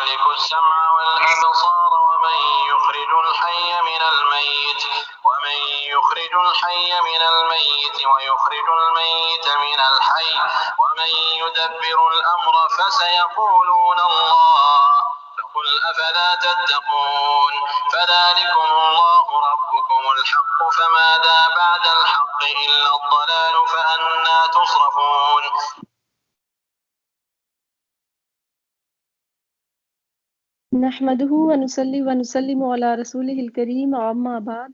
يملك السمع والأبصار ومن يخرج الحي من الميت ويخرج الميت من الحي ومن يدبر الأمر فسيقولون الله فقل أفلا تتقون فذلكم الله ربكم الحق فماذا بعد الحق إلا الضلال فأنى تصرفون. نحمده ونصلي ونسلم على رسوله الكريم اما بعد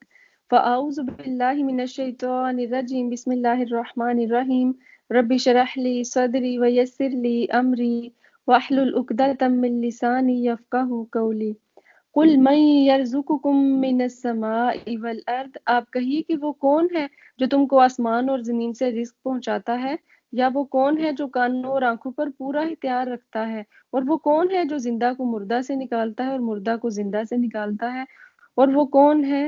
فاعوذ بالله من الشیطان الرجیم بسم اللہ الرحمن الرحیم رب اشرح لي صدری ويسر لي امری واحلل عقدۃ من لسانی یفقهوا قولی قل من یرزقکم من السماء والارض، آپ کہیے کہ وہ کون ہے جو تم کو آسمان اور زمین سے رزق پہنچاتا ہے، یا وہ کون ہے جو کانوں اور آنکھوں پر پورا اختیار رکھتا ہے، اور وہ کون ہے جو زندہ کو مردہ سے نکالتا ہے اور مردہ کو زندہ سے نکالتا ہے، اور وہ کون ہے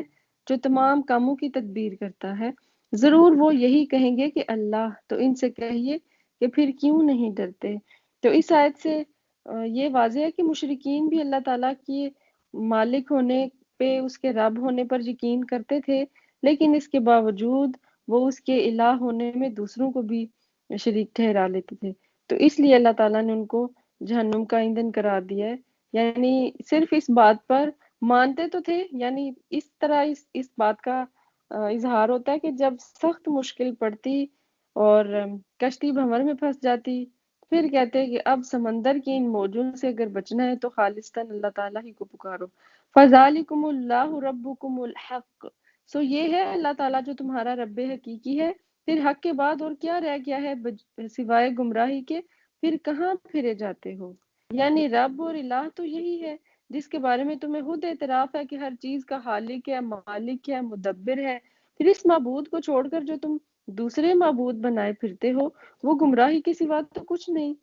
جو تمام کاموں کی تدبیر کرتا ہے۔ ضرور وہ یہی کہیں گے کہ اللہ، تو ان سے کہیے کہ پھر کیوں نہیں ڈرتے۔ تو اس آیت سے یہ واضح ہے کہ مشرکین بھی اللہ تعالیٰ کی مالک ہونے پہ، اس کے رب ہونے پر یقین کرتے تھے، لیکن اس کے باوجود وہ اس کے الہ ہونے میں دوسروں کو بھی شریک ٹھہرا لیتے تھے۔ تو اس لیے اللہ تعالیٰ نے ان کو جہنم کا ایندھن قرار دیا ہے۔ یعنی صرف اس بات پر مانتے تو تھے، یعنی اس طرح اس بات کا اظہار ہوتا ہے کہ جب سخت مشکل پڑتی اور کشتی بھنور میں پھنس جاتی، پھر کہتے ہیں کہ اب سمندر کی ان موجوں سے اگر بچنا ہے تو خالصتاً اللہ تعالیٰ ہی کو پکارو۔ فَذَلِكُمُ اللَّهُ رَبُّكُمُ الْحَقُّ، سو یہ ہے اللہ تعالیٰ جو تمہارا رب حقیقی ہے۔ پھر حق کے بعد اور کیا رہ گیا ہے سوائے گمراہی کے؟ پھر کہاں پھرے جاتے ہو؟ یعنی رب اور الہ تو یہی ہے جس کے بارے میں تمہیں خود اعتراف ہے کہ ہر چیز کا خالق ہے، مالک ہے، مدبر ہے۔ پھر اس معبود کو چھوڑ کر جو تم دوسرے معبود بنائے پھرتے ہو، وہ گمراہی کے سوا تو کچھ نہیں۔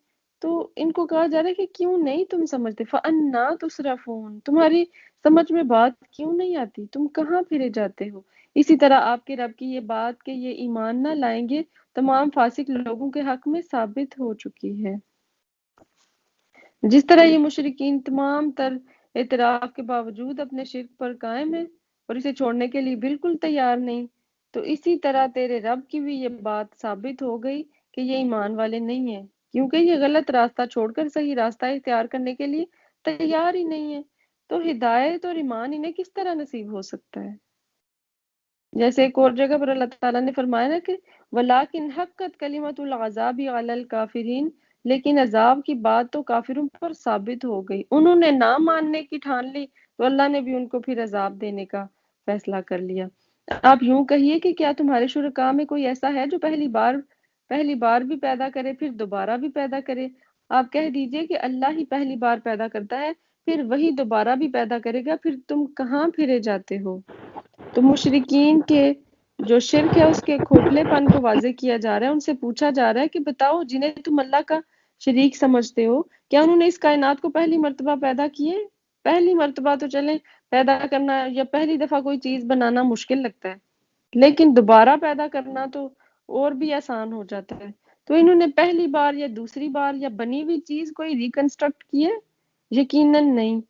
تو ان کو کہا جا رہا ہے کہ کیوں نہیں تم سمجھتے، فَأَنَّا تُصْرَفُونَ، تمہاری سمجھ میں بات کیوں نہیں آتی، تم کہاں پھرے جاتے ہو۔ اسی طرح آپ کے رب کی یہ بات کہ یہ ایمان نہ لائیں گے تمام فاسق لوگوں کے حق میں ثابت ہو چکی ہے۔ جس طرح یہ مشرکین تمام تر اعتراف کے باوجود اپنے شرک پر قائم ہیں اور اسے چھوڑنے کے لیے بالکل تیار نہیں، تو اسی طرح تیرے رب کی بھی یہ بات ثابت ہو گئی کہ یہ ایمان والے نہیں ہیں، کیونکہ یہ غلط راستہ چھوڑ کر صحیح راستہ اختیار کرنے کے لیے تیار ہی نہیں ہے۔ تو ہدایت اور ایمان انہیں کس طرح نصیب ہو سکتا ہے؟ جیسے ایک اور جگہ پر اللہ تعالیٰ نے فرمایا نا کہ وَلَٰكِنْ حَقَّتْ كَلِمَةُ الْعَذَابِ عَلَى الْكَافِرِينَ، لیکن عذاب کی بات تو کافروں پر ثابت ہو گئی، انہوں نے نہ ماننے کی ٹھان لی تو اللہ نے بھی ان کو پھر عذاب دینے کا فیصلہ کر لیا۔ آپ یوں کہیے کہ کیا تمہارے شرکاء میں کوئی ایسا ہے جو پہلی بار بھی پیدا کرے پھر دوبارہ بھی پیدا کرے؟ آپ کہہ دیجئے کہ اللہ ہی پہلی بار پیدا کرتا ہے، پھر وہی دوبارہ بھی پیدا کرے گا، پھر تم کہاں پھرے جاتے ہو؟ تو مشرکین کے جو شرک ہے اس کے کھوکھلے پن کو واضح کیا جا رہا ہے۔ ان سے پوچھا جا رہا ہے کہ بتاؤ، جنہیں تم اللہ کا شریک سمجھتے ہو، کیا انہوں نے اس کائنات کو پہلی مرتبہ پیدا کیے؟ پہلی مرتبہ تو چلیں پیدا کرنا یا پہلی دفعہ کوئی چیز بنانا مشکل لگتا ہے، لیکن دوبارہ پیدا کرنا تو اور بھی آسان ہو جاتا ہے۔ تو انہوں نے پہلی بار یا دوسری بار یا بنی ہوئی چیز کوئی ریکنسٹرکٹ کی ہے؟ یقیناً نہیں۔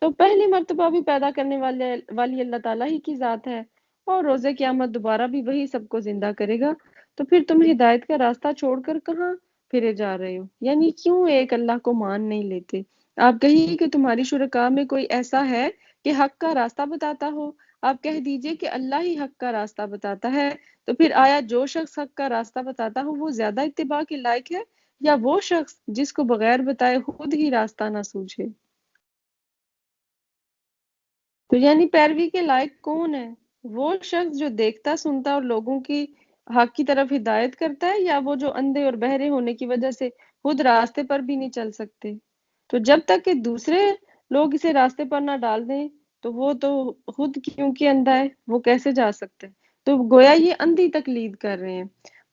تو پہلی مرتبہ بھی پیدا کرنے والی اللہ تعالیٰ ہی کی ذات ہے، اور روز قیامت دوبارہ بھی وہی سب کو زندہ کرے گا۔ تو پھر تم ہدایت کا راستہ چھوڑ کر کہاں پھرے جا رہے ہو؟ یعنی کیوں ایک اللہ کو مان نہیں لیتے؟ آپ کہیے کہ تمہاری شرکاء میں کوئی ایسا ہے کہ حق کا راستہ بتاتا ہو؟ آپ کہہ دیجئے کہ اللہ ہی حق کا راستہ بتاتا ہے، تو پھر آیا جو شخص حق کا راستہ بتاتا ہو وہ زیادہ اتباع کے لائق ہے، یا وہ شخص جس کو بغیر بتائے خود ہی راستہ نہ سوجھے؟ تو یعنی پیروی کے لائق کون ہے؟ وہ شخص جو دیکھتا سنتا اور لوگوں کی حق کی طرف ہدایت کرتا ہے، یا وہ جو اندھے اور بہرے ہونے کی وجہ سے خود راستے پر بھی نہیں چل سکتے؟ تو جب تک کہ دوسرے لوگ اسے راستے پر نہ ڈال دیں تو وہ تو خود کیونکہ اندھا ہے وہ کیسے جا سکتے ہیں؟ تو گویا یہ اندھی تقلید کر رہے ہیں۔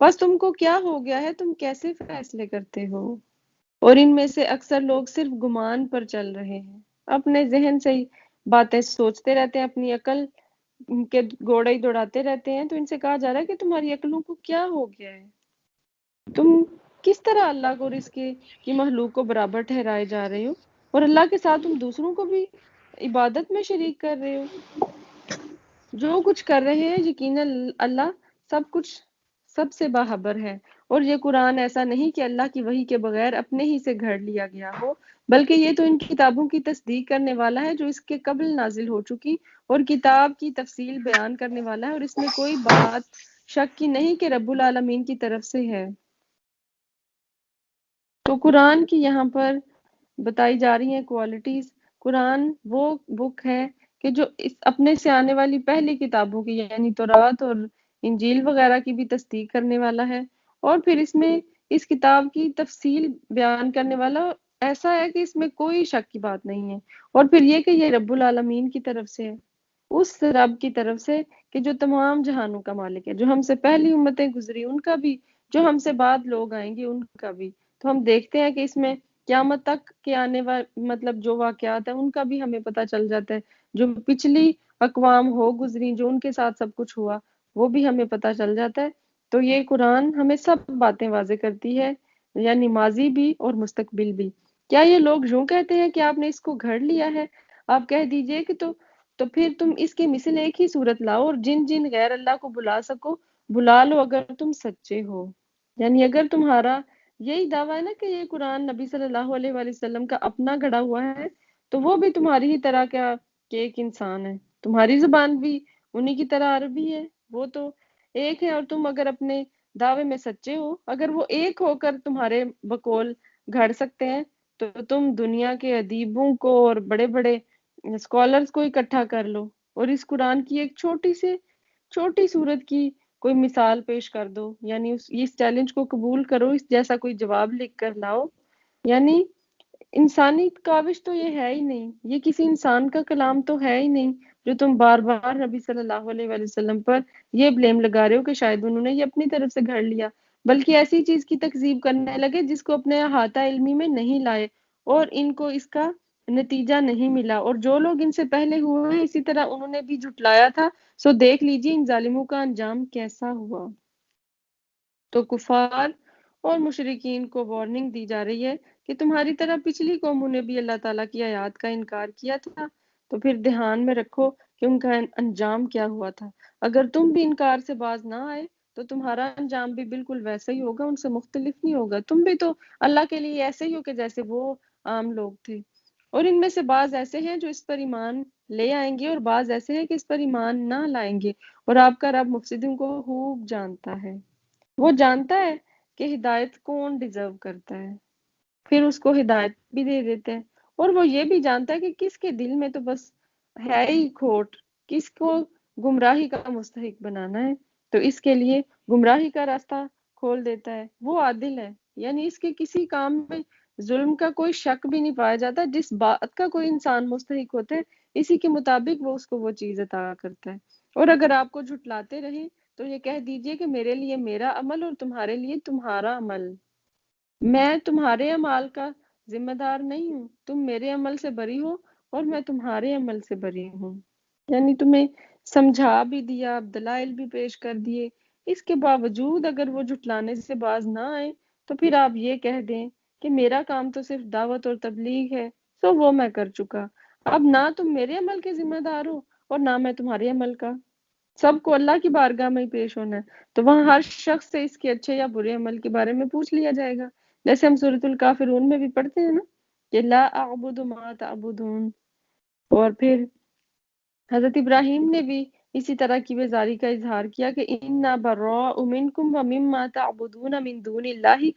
بس تم کو کیا ہو گیا ہے، تم کیسے فیصلے کرتے ہو؟ اور ان میں سے اکثر لوگ صرف گمان پر چل رہے ہیں، اپنے ذہن سے ہی باتیں سوچتے رہتے ہیں، اپنی عقل کے گھوڑے ہی دوڑاتے رہتے ہیں۔ تو ان سے کہا جا رہا ہے کہ تمہاری عقلوں کو کیا ہو گیا ہے؟ تم کس طرح اللہ کو اور اس کی مخلوق کو برابر ٹھہرائے جا رہے ہو؟ اور اللہ کے ساتھ تم دوسروں کو بھی عبادت میں شریک کر رہے ہو. جو کچھ کر رہے ہیں یقیناً اللہ سب سے باخبر ہے. اور یہ قرآن ایسا نہیں کہ اللہ کی وحی کے بغیر اپنے ہی سے گھڑ لیا گیا ہو، بلکہ یہ تو ان کتابوں کی تصدیق کرنے والا ہے جو اس کے قبل نازل ہو چکی، اور کتاب کی تفصیل بیان کرنے والا ہے، اور اس میں کوئی بات شک کی نہیں کہ رب العالمین کی طرف سے ہے. تو قرآن کی یہاں پر بتائی جا رہی ہیں کوالٹیز. قرآن وہ بک ہے کہ جو اس اپنے سے آنے والی پہلی کتابوں کی یعنی تورات اور انجیل وغیرہ کی بھی تصدیق کرنے والا ہے، اور پھر اس میں اس کتاب کی تفصیل بیان کرنے والا ایسا ہے کہ اس میں کوئی شک کی بات نہیں ہے. اور پھر یہ کہ یہ رب العالمین کی طرف سے ہے، اس رب کی طرف سے کہ جو تمام جہانوں کا مالک ہے، جو ہم سے پہلی امتیں گزری ان کا بھی، جو ہم سے بعد لوگ آئیں گے ان کا بھی. تو ہم دیکھتے ہیں کہ اس میں قیامت تک کے آنے والے مطلب جو واقعات ہیں ان کا بھی ہمیں پتہ چل جاتا ہے، جو پچھلی اقوام ہو گزری جو ان کے ساتھ سب کچھ ہوا وہ بھی ہمیں پتہ چل جاتا ہے. تو یہ قرآن ہمیں سب باتیں واضح کرتی ہے، یعنی ماضی بھی اور مستقبل بھی. کیا یہ لوگ یوں کہتے ہیں کہ آپ نے اس کو گھڑ لیا ہے؟ آپ کہہ دیجئے کہ تو پھر تم اس کے مثل ایک ہی صورت لاؤ اور جن جن غیر اللہ کو بلا سکو بلا لو اگر تم سچے ہو. یعنی اگر تمہارا یہی دعویٰ ہے نا کہ یہ قرآن نبی صلی اللہ علیہ وآلہ وسلم کا اپنا گھڑا ہوا ہے، تو وہ بھی تمہاری ہی طرح کیا کہ ایک انسان ہے. تمہاری زبان بھی انہی کی طرح عربی ہے، وہ تو ایک ہے، اور تم اگر اپنے دعوے میں سچے ہو، اگر وہ ایک ہو کر تمہارے بقول گھڑ سکتے ہیں تو تم دنیا کے ادیبوں کو اور بڑے بڑے اسکالرز کو اکٹھا کر لو اور اس قرآن کی ایک چھوٹی صورت کی کوئی مثال پیش کر دو، یعنی اس چیلنج کو قبول کرو، اس جیسا کوئی جواب لکھ کر لاؤ. یعنی انسانی کاوش تو یہ ہے ہی نہیں، یہ کسی انسان کا کلام تو ہے ہی نہیں جو تم بار بار نبی صلی اللہ علیہ وآلہ وسلم پر یہ بلیم لگا رہے ہو کہ شاید انہوں نے یہ اپنی طرف سے گھڑ لیا، بلکہ ایسی چیز کی تکذیب کرنے لگے جس کو اپنے احاطہ علمی میں نہیں لائے اور ان کو اس کا نتیجہ نہیں ملا. اور جو لوگ ان سے پہلے ہوئے ہیں اسی طرح انہوں نے بھی جھٹلایا تھا، سو دیکھ لیجیے ان ظالموں کا انجام کیسا ہوا. تو کفار اور مشرکین کو وارننگ دی جا رہی ہے کہ تمہاری طرح پچھلی قوموں نے بھی اللہ تعالیٰ کی آیات کا انکار کیا تھا، تو پھر دھیان میں رکھو کہ ان کا انجام کیا ہوا تھا. اگر تم بھی انکار سے باز نہ آئے تو تمہارا انجام بھی بالکل ویسا ہی ہوگا، ان سے مختلف نہیں ہوگا. تم بھی تو اللہ کے لیے ایسے ہی ہو کہ جیسے وہ عام لوگ تھے. اور ان میں سے بعض ایسے ہیں جو اس پر ایمان لے آئیں گے اور بعض ایسے ہیں کہ اس پر ایمان نہ لائیں گے، اور آپ کا رب مفسدوں کو خوب جانتا ہے. وہ جانتا ہے کہ ہدایت کون ڈیزرو کرتا ہے، پھر اس کو ہدایت بھی دے دیتے ہیں. اور وہ یہ بھی جانتا ہے کہ کس کے دل میں تو بس ہے ہی کھوٹ، کس کو گمراہی کا مستحق بنانا ہے، تو اس کے لیے گمراہی کا راستہ کھول دیتا ہے. وہ عادل ہے، یعنی اس کے کسی کام میں ظلم کا کوئی شک بھی نہیں پایا جاتا. جس بات کا کوئی انسان مستحق ہوتا ہے اسی کے مطابق وہ اس کو وہ چیز عطا کرتا ہے. اور اگر آپ کو جھٹلاتے رہیں تو یہ کہہ دیجئے کہ میرے لیے میرا عمل اور تمہارے لیے تمہارا عمل، میں تمہارے عمل کا ذمہ دار نہیں ہوں. تم میرے عمل سے بری ہو اور میں تمہارے عمل سے بری ہوں. یعنی تمہیں سمجھا بھی دیا، دلائل بھی پیش کر دیے، اس کے باوجود اگر وہ جھٹلانے سے باز نہ آئے تو پھر آپ یہ کہہ دیں کہ میرا کام تو صرف دعوت اور تبلیغ ہے، سو وہ میں کر چکا. اب نہ تم میرے عمل کے ذمہ دار ہو اور نہ میں تمہارے عمل کا. سب کو اللہ کی بارگاہ میں ہی پیش ہونا ہے، تو وہاں ہر شخص سے اس کے اچھے یا برے عمل کے بارے میں پوچھ لیا جائے گا، جیسے ہم سورۃ الکافرون میں بھی پڑھتے ہیں نا کہ لا اعبد ما تعبدون. اور پھر حضرت ابراہیم نے بھی اسی طرح کی بیزاری کا اظہار کیا کہ انا براء منکم ومما تعبدون من دون اللہ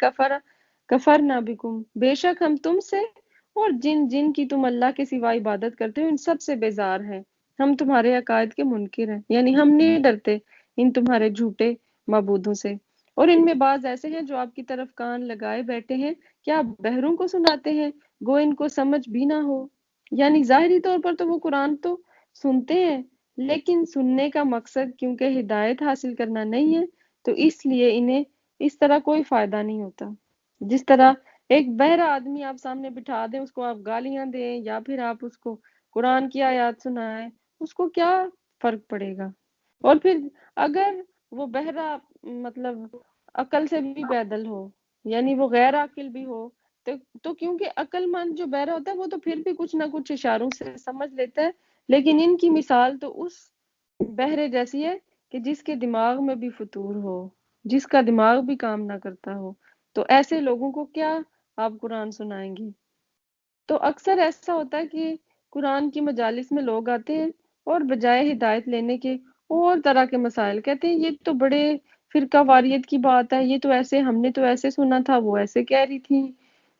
کفرنا بکم، بے شک ہم تم سے اور جن جن کی تم اللہ کے سوا عبادت کرتے ہو ان سب سے بیزار ہیں، ہم تمہارے عقائد کے منکر ہیں. یعنی ہم نہیں ڈرتے ان تمہارے جھوٹے معبودوں سے. اور ان میں بعض ایسے ہیں جو آپ کی طرف کان لگائے بیٹھے ہیں، کیا آپ بہروں کو سناتے ہیں گو ان کو سمجھ بھی نہ ہو. یعنی ظاہری طور پر تو وہ قرآن تو سنتے ہیں، لیکن سننے کا مقصد کیونکہ ہدایت حاصل کرنا نہیں ہے تو اس لیے انہیں اس طرح کوئی فائدہ نہیں ہوتا. جس طرح ایک بہرا آدمی آپ سامنے بٹھا دیں، اس کو آپ گالیاں دیں یا پھر آپ اس کو قرآن کی آیات سنائیں، اس کو کیا فرق پڑے گا. اور پھر اگر وہ بہرا مطلب عقل سے بھی پیدل ہو، یعنی وہ غیر عاقل بھی ہو، تو کیونکہ عقل مند جو بہرا ہوتا ہے وہ تو پھر بھی کچھ نہ کچھ اشاروں سے سمجھ لیتا ہے، لیکن ان کی مثال تو اس بہرے جیسی ہے کہ جس کے دماغ میں بھی فطور ہو، جس کا دماغ بھی کام نہ کرتا ہو، تو ایسے لوگوں کو کیا آپ قرآن سنائیں گی؟ تو اکثر ایسا ہوتا ہے کہ قرآن کی مجالس میں لوگ آتے ہیں اور بجائے ہدایت لینے کے اور طرح کے مسائل کہتے ہیں، یہ تو بڑے فرقہ واریت کی بات ہے، یہ تو ایسے ہم نے تو ایسے سنا تھا، وہ ایسے کہہ رہی تھی۔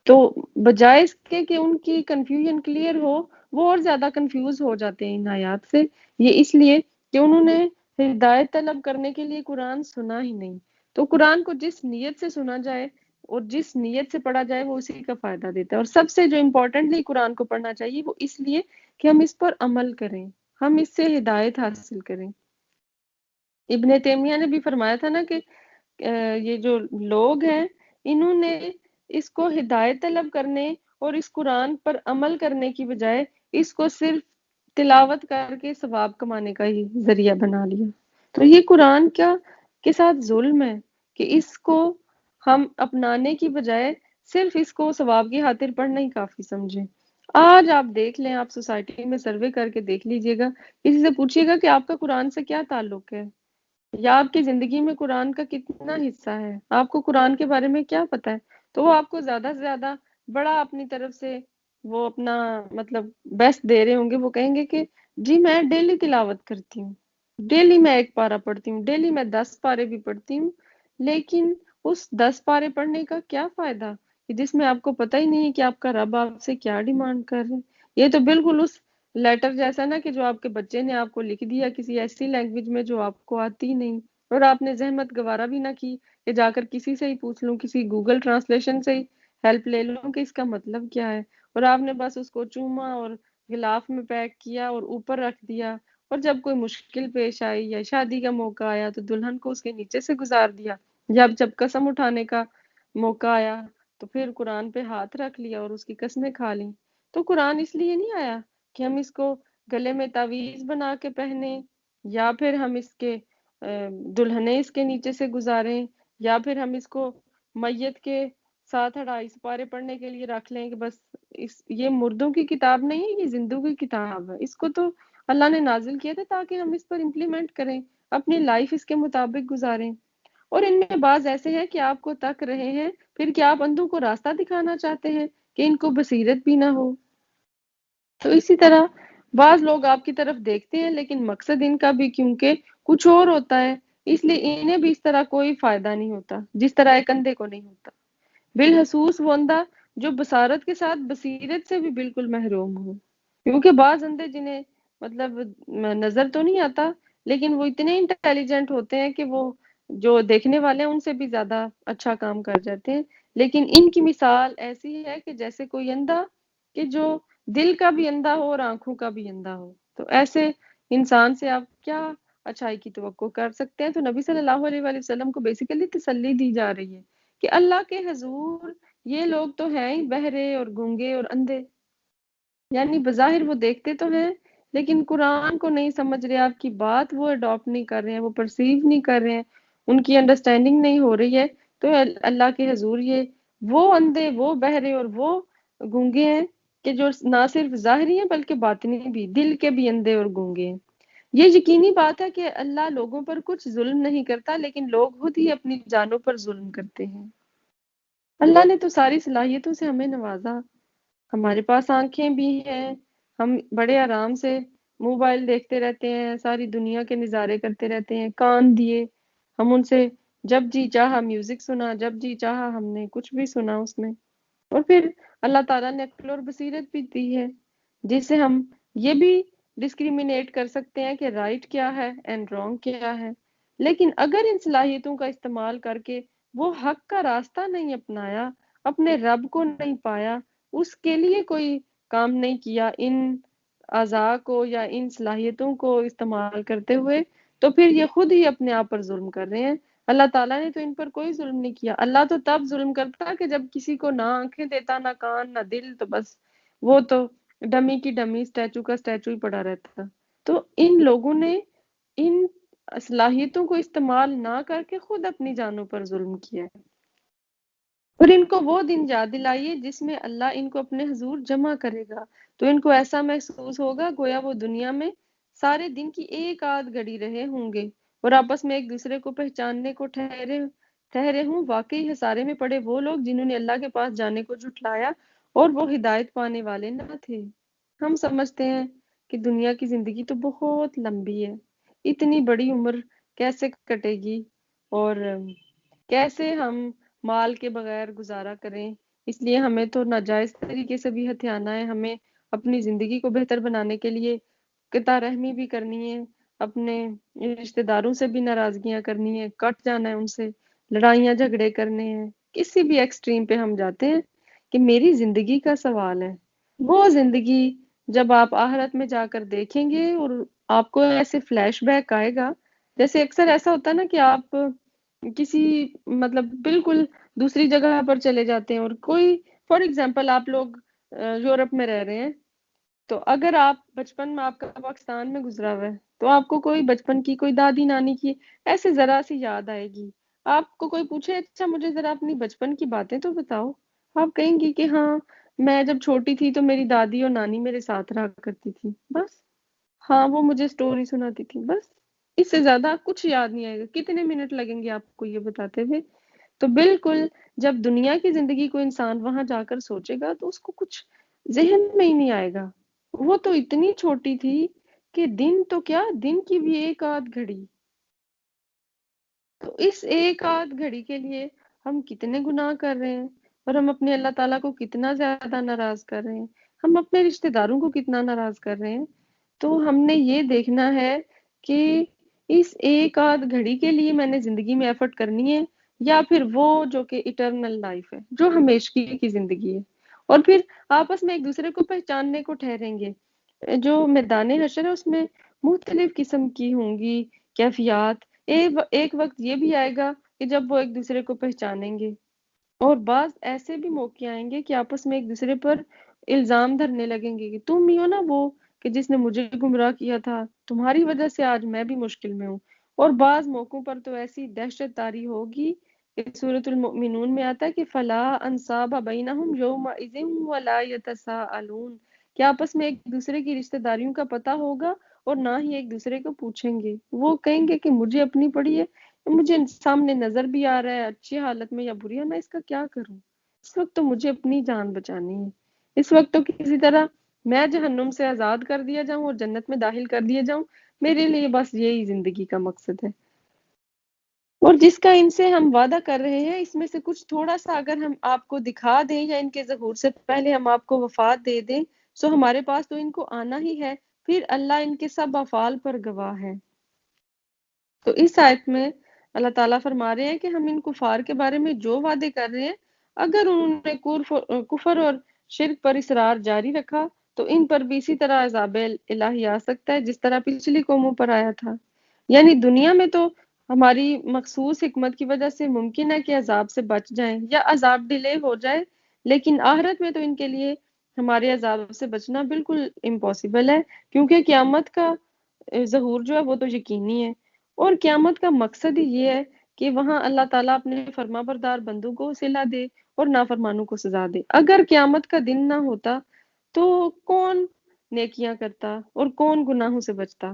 تو بجائے اس کے کہ ان کی کنفیوژن کلیئر ہو، وہ اور زیادہ کنفیوز ہو جاتے ہیں ان آیات سے، یہ اس لیے کہ انہوں نے ہدایت طلب کرنے کے لیے قرآن سنا ہی نہیں۔ تو قرآن کو جس نیت سے سنا جائے اور جس نیت سے پڑھا جائے وہ اسی کا فائدہ دیتا ہے، اور سب سے جو امپورٹنٹلی قرآن کو پڑھنا چاہیے وہ اس لیے کہ ہم اس پر عمل کریں، ہم اس سے ہدایت حاصل کریں۔ ابن تیمیہ نے بھی فرمایا تھا نا کہ یہ جو لوگ ہیں انہوں نے اس کو ہدایت طلب کرنے اور اس قرآن پر عمل کرنے کی بجائے اس کو صرف تلاوت کر کے ثواب کمانے کا ہی ذریعہ بنا لیا۔ تو یہ قرآن کیا کے ساتھ ظلم ہے کہ اس کو ہم اپنانے کی بجائے صرف اس کو ثواب کی خاطر پڑھنا ہی کافی سمجھیں۔ آج آپ دیکھ لیں، آپ سوسائٹی میں سروے کر کے دیکھ لیجئے گا، کسی سے پوچھئے گا کہ آپ کا قرآن سے کیا تعلق ہے، یا آپ کی زندگی میں قرآن کا کتنا حصہ ہے، آپ کو قرآن کے بارے میں کیا پتہ ہے، تو وہ آپ کو زیادہ سے زیادہ بڑا اپنی طرف سے وہ اپنا مطلب بیسٹ دے رہے ہوں گے، وہ کہیں گے کہ جی میں ڈیلی تلاوت کرتی ہوں، ڈیلی میں 1 پارہ پڑھتی ہوں، ڈیلی میں 10 پارے بھی پڑھتی ہوں، لیکن اس 10 پارے پڑھنے کا کیا فائدہ کہ جس میں آپ کو پتہ ہی نہیں ہے کہ آپ کا رب آپ سے کیا ڈیمانڈ کر رہے ہیں۔ یہ تو بالکل اس لیٹر جیسا نا کہ جو آپ کے بچے نے آپ کو لکھ دیا کسی ایسی لینگویج میں جو آپ کو آتی نہیں، اور آپ نے زحمت گوارا بھی نہ کی کہ جا کر کسی سے ہی پوچھ لوں، کسی گوگل ٹرانسلیشن سے ہی ہیلپ لے لوں کہ اس کا مطلب کیا ہے، اور آپ نے بس اس کو چوما اور غلاف میں پیک کیا اور اوپر رکھ دیا، اور جب کوئی مشکل پیش آئی یا شادی کا موقع آیا تو دلہن کو اس کے نیچے سے گزار دیا، جب قسم اٹھانے کا موقع آیا تو پھر قرآن پہ ہاتھ رکھ لیا اور اس کی قسمیں کھا لیں۔ تو قرآن اس لیے نہیں آیا کہ ہم اس کو گلے میں تعویذ بنا کے پہنے، یا پھر ہم اس کے دلہنیں اس کے نیچے سے گزاریں، یا پھر ہم اس کو میت کے ساتھ 250 پارے پڑھنے کے لیے رکھ لیں کہ بس یہ مردوں کی کتاب نہیں ہے، یہ زندوں کی کتاب ہے، اس کو تو اللہ نے نازل کیا تھا تاکہ ہم اس پر امپلیمنٹ کریں، اپنی لائف اس کے مطابق گزاریں۔ اور ان میں بعض ایسے ہیں کہ آپ کو تک رہے ہیں، پھر کیا آپ اندھوں کو راستہ دکھانا چاہتے ہیں کہ ان کو بصیرت بھی نہ ہو؟ تو اسی طرح بعض لوگ آپ کی طرف دیکھتے ہیں لیکن مقصد ان کا بھی کیونکہ کچھ اور ہوتا ہے، اس لیے انہیں بھی اس طرح کوئی فائدہ نہیں ہوتا جس طرح ایک اندھے کو نہیں ہوتا۔ بالخصوص وہ اندھا جو بصارت کے ساتھ بصیرت سے بھی بالکل محروم ہو، کیونکہ بعض اندھے جنہیں مطلب نظر تو نہیں آتا لیکن وہ اتنے انٹیلیجنٹ ہوتے ہیں کہ وہ جو دیکھنے والے ہیں ان سے بھی زیادہ اچھا کام کر جاتے ہیں، لیکن ان کی مثال ایسی ہے کہ جیسے کوئی اندھا کہ جو دل کا بھی اندھا ہو اور آنکھوں کا بھی اندھا ہو، تو ایسے انسان سے آپ کیا اچھائی کی توقع کر سکتے ہیں؟ تو نبی صلی اللہ علیہ وآلہ وسلم کو بیسیکلی تسلی دی جا رہی ہے کہ اللہ کے حضور یہ لوگ تو ہیں ہی بہرے اور گونگے اور اندھے، یعنی بظاہر وہ دیکھتے تو ہیں لیکن قرآن کو نہیں سمجھ رہے، آپ کی بات وہ اڈاپٹ نہیں کر رہے ہیں، وہ پرسیو نہیں کر رہے ہیں، ان کی انڈرسٹینڈنگ نہیں ہو رہی ہے، تو اللہ کے حضور یہ وہ اندھے، وہ بہرے اور وہ گونگے ہیں کہ جو نہ صرف ظاہری ہیں بلکہ باطنی بھی، دل کے بھی اندھے اور گونگے ہیں۔ یہ یقینی بات ہے کہ اللہ لوگوں پر کچھ ظلم نہیں کرتا، لیکن لوگ خود ہی اپنی جانوں پر ظلم کرتے ہیں۔ اللہ نے تو ساری صلاحیتوں سے ہمیں نوازا، ہمارے پاس آنکھیں بھی ہیں، ہم بڑے آرام سے موبائل دیکھتے رہتے ہیں، ساری دنیا کے نظارے کرتے رہتے ہیں، کان دیے ہم ان سے جب جی چاہا میوزک سنا، جب جی چاہا ہم نے کچھ بھی سنا اس میں، اور پھر اللہ تعالیٰ نے عقل اور بصیرت بھی دی ہے جس سے ہم یہ بھی ڈسکریمنیٹ کر سکتے ہیں کہ رائٹ کیا ہے اینڈ رانگ کیا ہے، لیکن اگر ان صلاحیتوں کا استعمال کر کے وہ حق کا راستہ نہیں اپنایا، اپنے رب کو نہیں پایا، اس کے لیے کوئی کام نہیں کیا ان اعضاء کو یا ان صلاحیتوں کو استعمال کرتے ہوئے، تو پھر یہ خود ہی اپنے آپ پر ظلم کر رہے ہیں۔ اللہ تعالیٰ نے تو ان پر کوئی ظلم نہیں کیا، اللہ تو تب ظلم کرتا کہ جب کسی کو نہ آنکھیں دیتا، نہ کان، نہ دل، تو بس وہ تو ڈمی کی ڈمی، اسٹیچو کا اسٹیچو ہی پڑا رہتا۔ تو ان لوگوں نے ان صلاحیتوں کو استعمال نہ کر کے خود اپنی جانوں پر ظلم کیا ہے۔ اور ان کو وہ دن یاد دلائیے جس میں اللہ ان کو اپنے حضور جمع کرے گا، تو ان کو ایسا محسوس ہوگا گویا وہ دنیا میں سارے دن کی ایک آدھ گھڑی رہے ہوں گے اور آپس میں ایک دوسرے کو پہچاننے کو ٹھہرے ہوں۔ واقعی خسارے میں پڑے وہ لوگ جنہوں نے اللہ کے پاس جانے کو جھٹلایا اور وہ ہدایت پانے والے نہ تھے۔ ہم سمجھتے ہیں کہ دنیا کی زندگی تو بہت لمبی ہے، اتنی بڑی عمر کیسے کٹے گی اور کیسے ہم مال کے بغیر گزارا کریں، اس لیے ہمیں تو ناجائز طریقے سے بھی ہتھیانا ہے، ہمیں اپنی زندگی کو بہتر بنانے کے لیے قطع رحمی بھی کرنی ہے، اپنے رشتہ داروں سے بھی ناراضگیاں کرنی ہے، کٹ جانا ہے ان سے، لڑائیاں جھگڑے کرنے ہیں، کسی بھی ایکسٹریم پہ ہم جاتے ہیں کہ میری زندگی کا سوال ہے۔ وہ زندگی جب آپ آخرت میں جا کر دیکھیں گے اور آپ کو ایسے فلیش بیک آئے گا، جیسے اکثر ایسا ہوتا ہے نا کہ آپ کسی مطلب بالکل دوسری جگہ پر چلے جاتے ہیں اور کوئی فار ایگزامپل آپ لوگ یورپ میں رہ رہے ہیں، تو اگر آپ بچپن میں آپ کا پاکستان میں گزرا ہوا ہے تو آپ کو کوئی بچپن کی کوئی دادی نانی کی ایسے ذرا سی یاد آئے گی۔ آپ کو کوئی پوچھے اچھا مجھے ذرا اپنی بچپن کی باتیں تو بتاؤ، آپ کہیں گی کہ ہاں میں جب چھوٹی تھی تو میری دادی اور نانی میرے ساتھ رہا کرتی تھی، بس ہاں وہ مجھے سٹوری سناتی تھی، بس اس سے زیادہ کچھ یاد نہیں آئے گا۔ کتنے منٹ لگیں گے آپ کو یہ بتاتے ہوئے؟ تو بالکل جب دنیا کی زندگی کو انسان وہاں جا کر سوچے گا تو اس کو کچھ ذہن میں ہی نہیں آئے گا۔ وہ تو اتنی چھوٹی تھی کہ دن تو کیا، دن کی بھی ایک آدھ گھڑی، تو اس ایک آدھ گھڑی کے لیے ہم کتنے گناہ کر رہے ہیں اور ہم اپنے اللہ تعالیٰ کو کتنا زیادہ ناراض کر رہے ہیں، ہم اپنے رشتہ داروں کو کتنا ناراض کر رہے ہیں۔ تو ہم نے یہ دیکھنا ہے کہ اس ایک آدھ گھڑی کے لیے میں نے زندگی میں ایفرٹ کرنی ہے یا پھر وہ جو کہ اٹرنل لائف ہے، جو ہمیشگی کی زندگی ہے، اور پھر آپس میں ایک دوسرے کو پہچاننے کو ٹھہریں گے۔ جو میدان حشر ہے اس میں مختلف قسم کی ہوں گی کیفیات، ایک وقت یہ بھی آئے گا کہ جب وہ ایک دوسرے کو پہچانیں گے، اور بعض ایسے بھی موقع آئیں گے کہ آپس میں ایک دوسرے پر الزام دھرنے لگیں گے کہ تم ہی ہو نا وہ کہ جس نے مجھے گمراہ کیا تھا، تمہاری وجہ سے آج میں بھی مشکل میں ہوں۔ اور بعض موقعوں پر تو ایسی دہشت طاری ہوگی کہ سورۃ المؤمنون میں آتا ہے کہ فلا انصاب بینہم یومئذ ولا یتساءلون، کہ آپس میں ایک دوسرے کی رشتہ داریوں کا پتہ ہوگا اور نہ ہی ایک دوسرے کو پوچھیں گے۔ وہ کہیں گے کہ مجھے اپنی پڑی ہے، مجھے سامنے نظر بھی آ رہا ہے اچھی حالت میں یا بری ہے، میں اس کا کیا کروں؟ اس وقت تو مجھے اپنی جان بچانی ہے، اس وقت تو کسی طرح میں جہنم سے آزاد کر دیا جاؤں اور جنت میں داخل کر دیا جاؤں، میرے لیے بس یہی زندگی کا مقصد ہے۔ اور جس کا ان سے ہم وعدہ کر رہے ہیں اس میں سے کچھ تھوڑا سا اگر ہم آپ کو دکھا دیں یا ان کے ظہور سے پہلے ہم آپ کو وفات دے دیں، سو ہمارے پاس تو ان کو آنا ہی ہے، پھر اللہ ان کے سب افعال پر گواہ ہے۔ تو اس آیت میں اللہ تعالیٰ فرما رہے ہیں کہ ہم ان کفار کے بارے میں جو وعدے کر رہے ہیں، اگر انہوں نے کفر اور شرک پر اصرار جاری رکھا تو ان پر بھی اسی طرح عذاب الہی آ سکتا ہے جس طرح پچھلی قوموں پر آیا تھا۔ یعنی دنیا میں تو ہماری مخصوص حکمت کی وجہ سے ممکن ہے کہ عذاب سے بچ جائیں یا عذاب ڈیلے ہو جائے، لیکن آخرت میں تو ان کے لیے ہمارے عذاب سے بچنا بالکل امپاسبل ہے، کیونکہ قیامت کا ظہور جو ہے وہ تو یقینی ہے، اور قیامت کا مقصد ہی یہ ہے کہ وہاں اللہ تعالیٰ اپنے فرما بردار بندوں کو صلہ دے اور نافرمانوں کو سزا دے۔ اگر قیامت کا دن نہ ہوتا تو کون نیکیاں کرتا اور کون گناہوں سے بچتا؟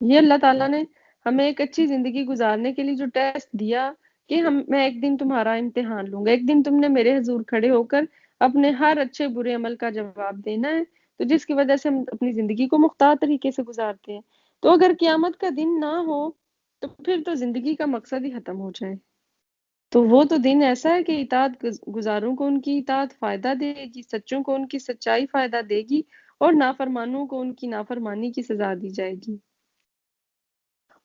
یہ اللہ تعالیٰ نے ہمیں ایک اچھی زندگی گزارنے کے لیے جو ٹیسٹ دیا کہ میں ایک دن تمہارا امتحان لوں گا، ایک دن تم نے میرے حضور کھڑے ہو کر اپنے ہر اچھے برے عمل کا جواب دینا ہے، تو جس کی وجہ سے ہم اپنی زندگی کو مختار طریقے سے گزارتے ہیں۔ تو اگر قیامت کا دن نہ ہو تو پھر تو زندگی کا مقصد ہی ختم ہو جائے۔ تو وہ تو دن ایسا ہے کہ اطاعت گزاروں کو ان کی اطاعت فائدہ دے گی، سچوں کو ان کی سچائی فائدہ دے گی، اور نافرمانوں کو ان کی نافرمانی کی سزا دی جائے گی۔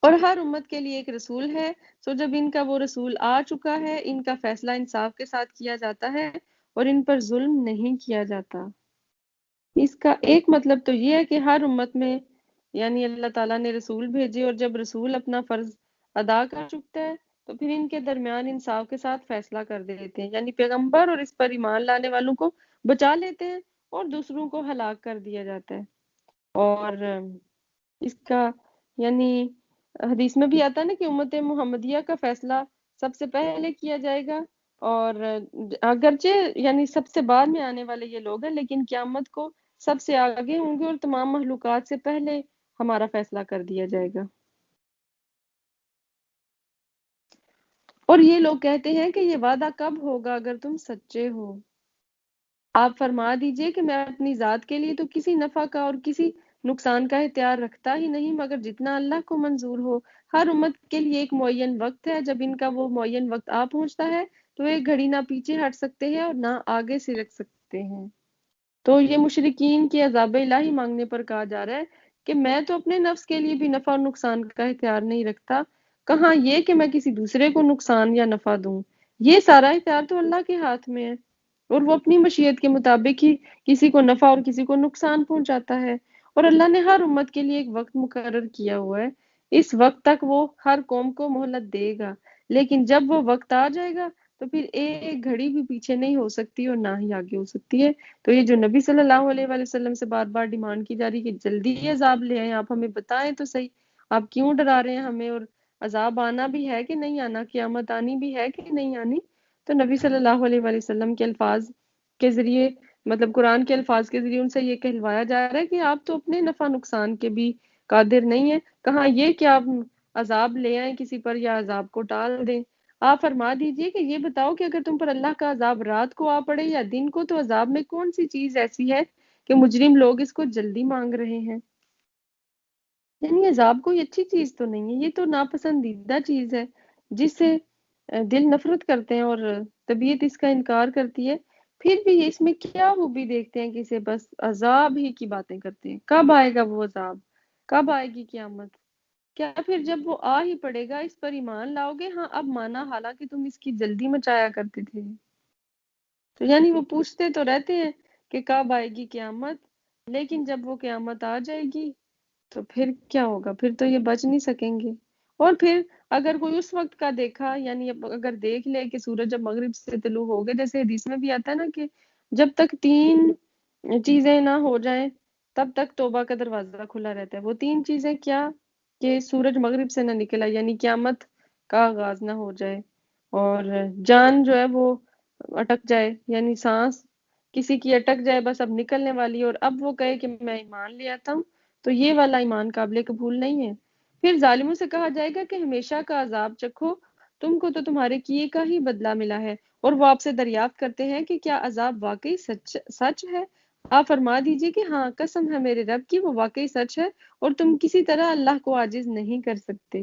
اور ہر امت کے لیے ایک رسول ہے، سو جب ان کا وہ رسول آ چکا ہے ان کا فیصلہ انصاف کے ساتھ کیا جاتا ہے اور ان پر ظلم نہیں کیا جاتا۔ اس کا ایک مطلب تو یہ ہے کہ ہر امت میں یعنی اللہ تعالیٰ نے رسول بھیجے، اور جب رسول اپنا فرض ادا کر چکتا ہے تو پھر ان کے درمیان انصاف کے ساتھ فیصلہ کر دیتے ہیں، یعنی پیغمبر اور اس پر ایمان لانے والوں کو بچا لیتے ہیں اور دوسروں کو ہلاک کر دیا جاتا ہے۔ اور اس کا یعنی حدیث میں بھی آتا ہے نا کہ امت محمدیہ کا فیصلہ سب سے پہلے کیا جائے گا، اور اگرچہ یعنی سب سے بعد میں آنے والے یہ لوگ ہیں، لیکن قیامت کو سب سے آگے ہوں گے اور تمام مخلوقات سے پہلے ہمارا فیصلہ کر دیا جائے گا۔ اور یہ لوگ کہتے ہیں کہ یہ وعدہ کب ہوگا اگر تم سچے ہو؟ آپ فرما دیجئے کہ میں اپنی ذات کے لیے تو کسی نفع کا اور کسی نقصان کا اختیار رکھتا ہی نہیں مگر جتنا اللہ کو منظور ہو۔ ہر امت کے لیے ایک معین وقت ہے، جب ان کا وہ معین وقت آ پہنچتا ہے تو ایک گھڑی نہ پیچھے ہٹ سکتے ہیں اور نہ آگے سے رکھ سکتے ہیں۔ تو یہ مشرکین کی عذاب الہی مانگنے پر کہا جا رہا ہے کہ میں تو اپنے نفس کے لیے بھی نفع اور نقصان کا اختیار نہیں رکھتا، کہاں یہ کہ میں کسی دوسرے کو نقصان یا نفع دوں۔ یہ سارا اختیار تو اللہ کے ہاتھ میں ہے، اور وہ اپنی مشیت کے مطابق ہی کسی کو نفع اور کسی کو نقصان پہنچاتا ہے۔ اور اللہ نے ہر امت کے لیے ایک وقت مقرر کیا ہوا ہے، اس وقت تک وہ ہر قوم کو مہلت دے گا، لیکن جب وہ وقت آ جائے گا تو پھر ایک گھڑی بھی پیچھے نہیں ہو سکتی اور نہ ہی آگے ہو سکتی ہے۔ تو یہ جو نبی صلی اللہ علیہ وآلہ وسلم سے بار بار ڈیمانڈ کی جا رہی ہے کہ جلدی یہ عذاب لے آئیں، آپ ہمیں بتائیں تو صحیح، آپ کیوں ڈرا رہے ہیں ہمیں، اور عذاب آنا بھی ہے کہ نہیں آنا، قیامت آنی بھی ہے کہ نہیں آنی۔ تو نبی صلی اللہ علیہ وآلہ وسلم کے الفاظ کے ذریعے، مطلب قرآن کے الفاظ کے ذریعے ان سے یہ کہلوایا جا رہا ہے کہ آپ تو اپنے نفع نقصان کے بھی قادر نہیں ہیں، کہاں یہ کہ آپ عذاب لے آئیں کسی پر یا عذاب کو ٹال دیں۔ آپ فرما دیجئے کہ یہ بتاؤ کہ اگر تم پر اللہ کا عذاب رات کو آ پڑے یا دن کو، تو عذاب میں کون سی چیز ایسی ہے کہ مجرم لوگ اس کو جلدی مانگ رہے ہیں؟ یعنی عذاب کوئی اچھی چیز تو نہیں ہے، یہ تو ناپسندیدہ چیز ہے جس سے دل نفرت کرتے ہیں اور طبیعت اس کا انکار کرتی ہے۔ پھر بھی اس میں کیا خوبی دیکھتے ہیں کہ اسے بس عذاب ہی کی باتیں کرتے ہیں، کب آئے گا وہ عذاب، کب آئے گی قیامت، کیا پھر جب وہ آ ہی پڑے گا اس پر ایمان لاؤ گے؟ ہاں اب مانا، حالانکہ تم اس کی جلدی مچایا کرتے تھے۔ تو یعنی وہ پوچھتے تو رہتے ہیں کہ کب آئے گی قیامت، لیکن جب وہ قیامت آ جائے گی تو پھر کیا ہوگا؟ پھر تو یہ بچ نہیں سکیں گے۔ اور پھر اگر کوئی اس وقت کا دیکھا، یعنی اگر دیکھ لے کہ سورج جب مغرب سے طلوع ہو گئے، جیسے حدیث میں بھی آتا ہے نا کہ جب تک تین چیزیں نہ ہو جائیں تب تک توبہ کا دروازہ کھلا رہتا ہے۔ وہ تین چیزیں کیا؟ کہ سورج مغرب سے نہ نکلا، یعنی قیامت کا آغاز نہ ہو جائے، اور جان جو ہے وہ اٹک جائے، یعنی سانس کسی کی اٹک جائے، بس اب نکلنے والی ہے، اور اب وہ کہے کہ میں ایمان لے آتا ہوں، تو یہ والا ایمان قابل قبول نہیں ہے۔ پھر ظالموں سے کہا جائے گا کہ ہمیشہ کا عذاب چکھو، تم کو تو تمہارے کیے کا ہی بدلہ ملا ہے، اور وہ آپ سے دریافت کرتے ہیں کہ کیا عذاب واقعی سچ ہے؟ آپ فرما دیجئے کہ ہاں، قسم ہے میرے رب کی، وہ واقعی سچ ہے، اور تم کسی طرح اللہ کو عاجز نہیں کر سکتے۔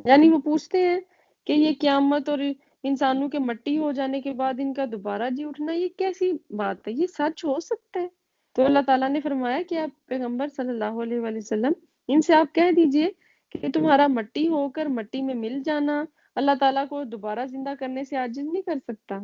یعنی وہ پوچھتے ہیں کہ یہ قیامت اور انسانوں کے مٹی ہو جانے کے بعد ان کا دوبارہ جی اٹھنا، یہ کیسی بات ہے، یہ سچ ہو سکتا ہے؟ تو اللہ تعالیٰ نے فرمایا کہ آپ پیغمبر صلی اللہ علیہ وآلہ وسلم، ان سے آپ کہہ دیجئے کہ تمہارا مٹی ہو کر مٹی میں مل جانا اللہ تعالیٰ کو دوبارہ زندہ کرنے سے عاجز نہیں کر سکتا،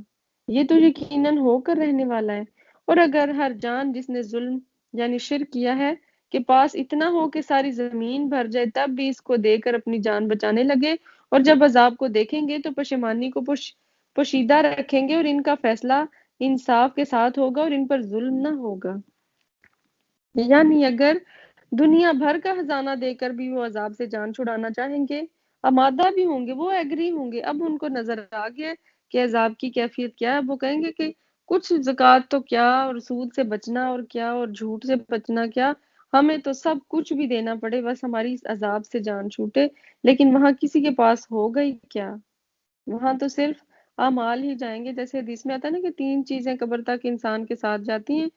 یہ تو یقیناً ہو کر رہنے والا ہے۔ اور اگر ہر جان جس نے ظلم یعنی شرک کیا ہے کہ پاس اتنا ہو کہ ساری زمین بھر جائے، تب بھی اس کو دے کر اپنی جان بچانے لگے، اور جب عذاب کو دیکھیں گے تو پشیمانی کو پوشیدہ رکھیں گے، اور ان کا فیصلہ انصاف کے ساتھ ہوگا اور ان پر ظلم نہ ہوگا۔ یعنی اگر دنیا بھر کا خزانہ دے کر بھی وہ عذاب سے جان چھڑانا چاہیں گے، آمادہ بھی ہوں گے، وہ ایگری ہوں گے، اب ان کو نظر آ گیا کہ عذاب کی کیفیت کیا ہے، وہ کہیں گے کہ کچھ زکوٰۃ تو کیا، اور سود سے بچنا اور کیا، اور جھوٹ سے بچنا کیا، ہمیں تو سب کچھ بھی دینا پڑے بس ہماری اس عذاب سے جان چھوٹے۔ لیکن وہاں کسی کے پاس ہوگا ہی کیا؟ وہاں تو صرف اعمال ہی جائیں گے، جیسے حدیث میں آتا ہے نا کہ تین چیزیں قبر تک انسان کے ساتھ جاتی ہیں،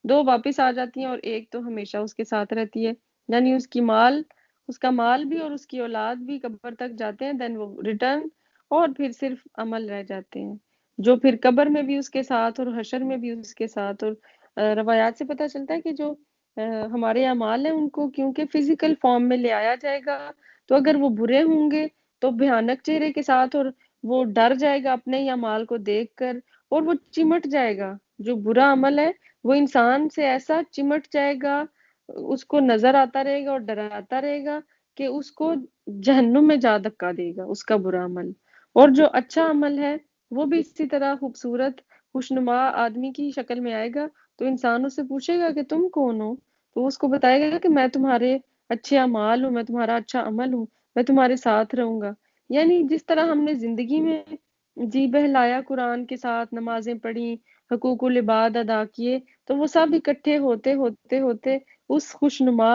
دو واپس آ جاتی ہیں اور ایک تو ہمیشہ اس کے ساتھ رہتی ہے، یعنی اس کا مال بھی اور اس کی اولاد بھی قبر تک جاتے ہیں، دین وہ ریٹرن، اور پھر صرف عمل رہ جاتے ہیں جو پھر قبر میں بھی اس کے ساتھ اور حشر میں بھی اس کے ساتھ۔ اور روایات سے پتہ چلتا ہے کہ جو ہمارے اعمال ہیں ان کو کیونکہ فزیکل فارم میں لے آیا جائے گا، تو اگر وہ برے ہوں گے تو بھیانک چہرے کے ساتھ، اور وہ ڈر جائے گا اپنے ہی اعمال کو دیکھ کر، اور وہ چمٹ جائے گا، جو برا عمل ہے وہ انسان سے ایسا چمٹ جائے گا، اس کو نظر آتا رہے گا اور ڈراتا رہے گا کہ اس کو جہنم میں جا دھکا دے گا اس کا برا عمل۔ اور جو اچھا عمل ہے وہ بھی اسی طرح خوبصورت خوشنما آدمی کی شکل میں آئے گا، تو انسان اس سے پوچھے گا کہ تم کون ہو؟ تو اس کو بتائے گا کہ میں تمہارے اچھے اعمال ہوں، میں تمہارا اچھا عمل ہوں، میں تمہارے ساتھ رہوں گا۔ یعنی جس طرح ہم نے زندگی میں جی بہلایا قرآن کے ساتھ، نمازیں پڑھی، حقوق العباد ادا کیے، تو وہ سب اکٹھے ہوتے ہوتے ہوتے اس خوشنما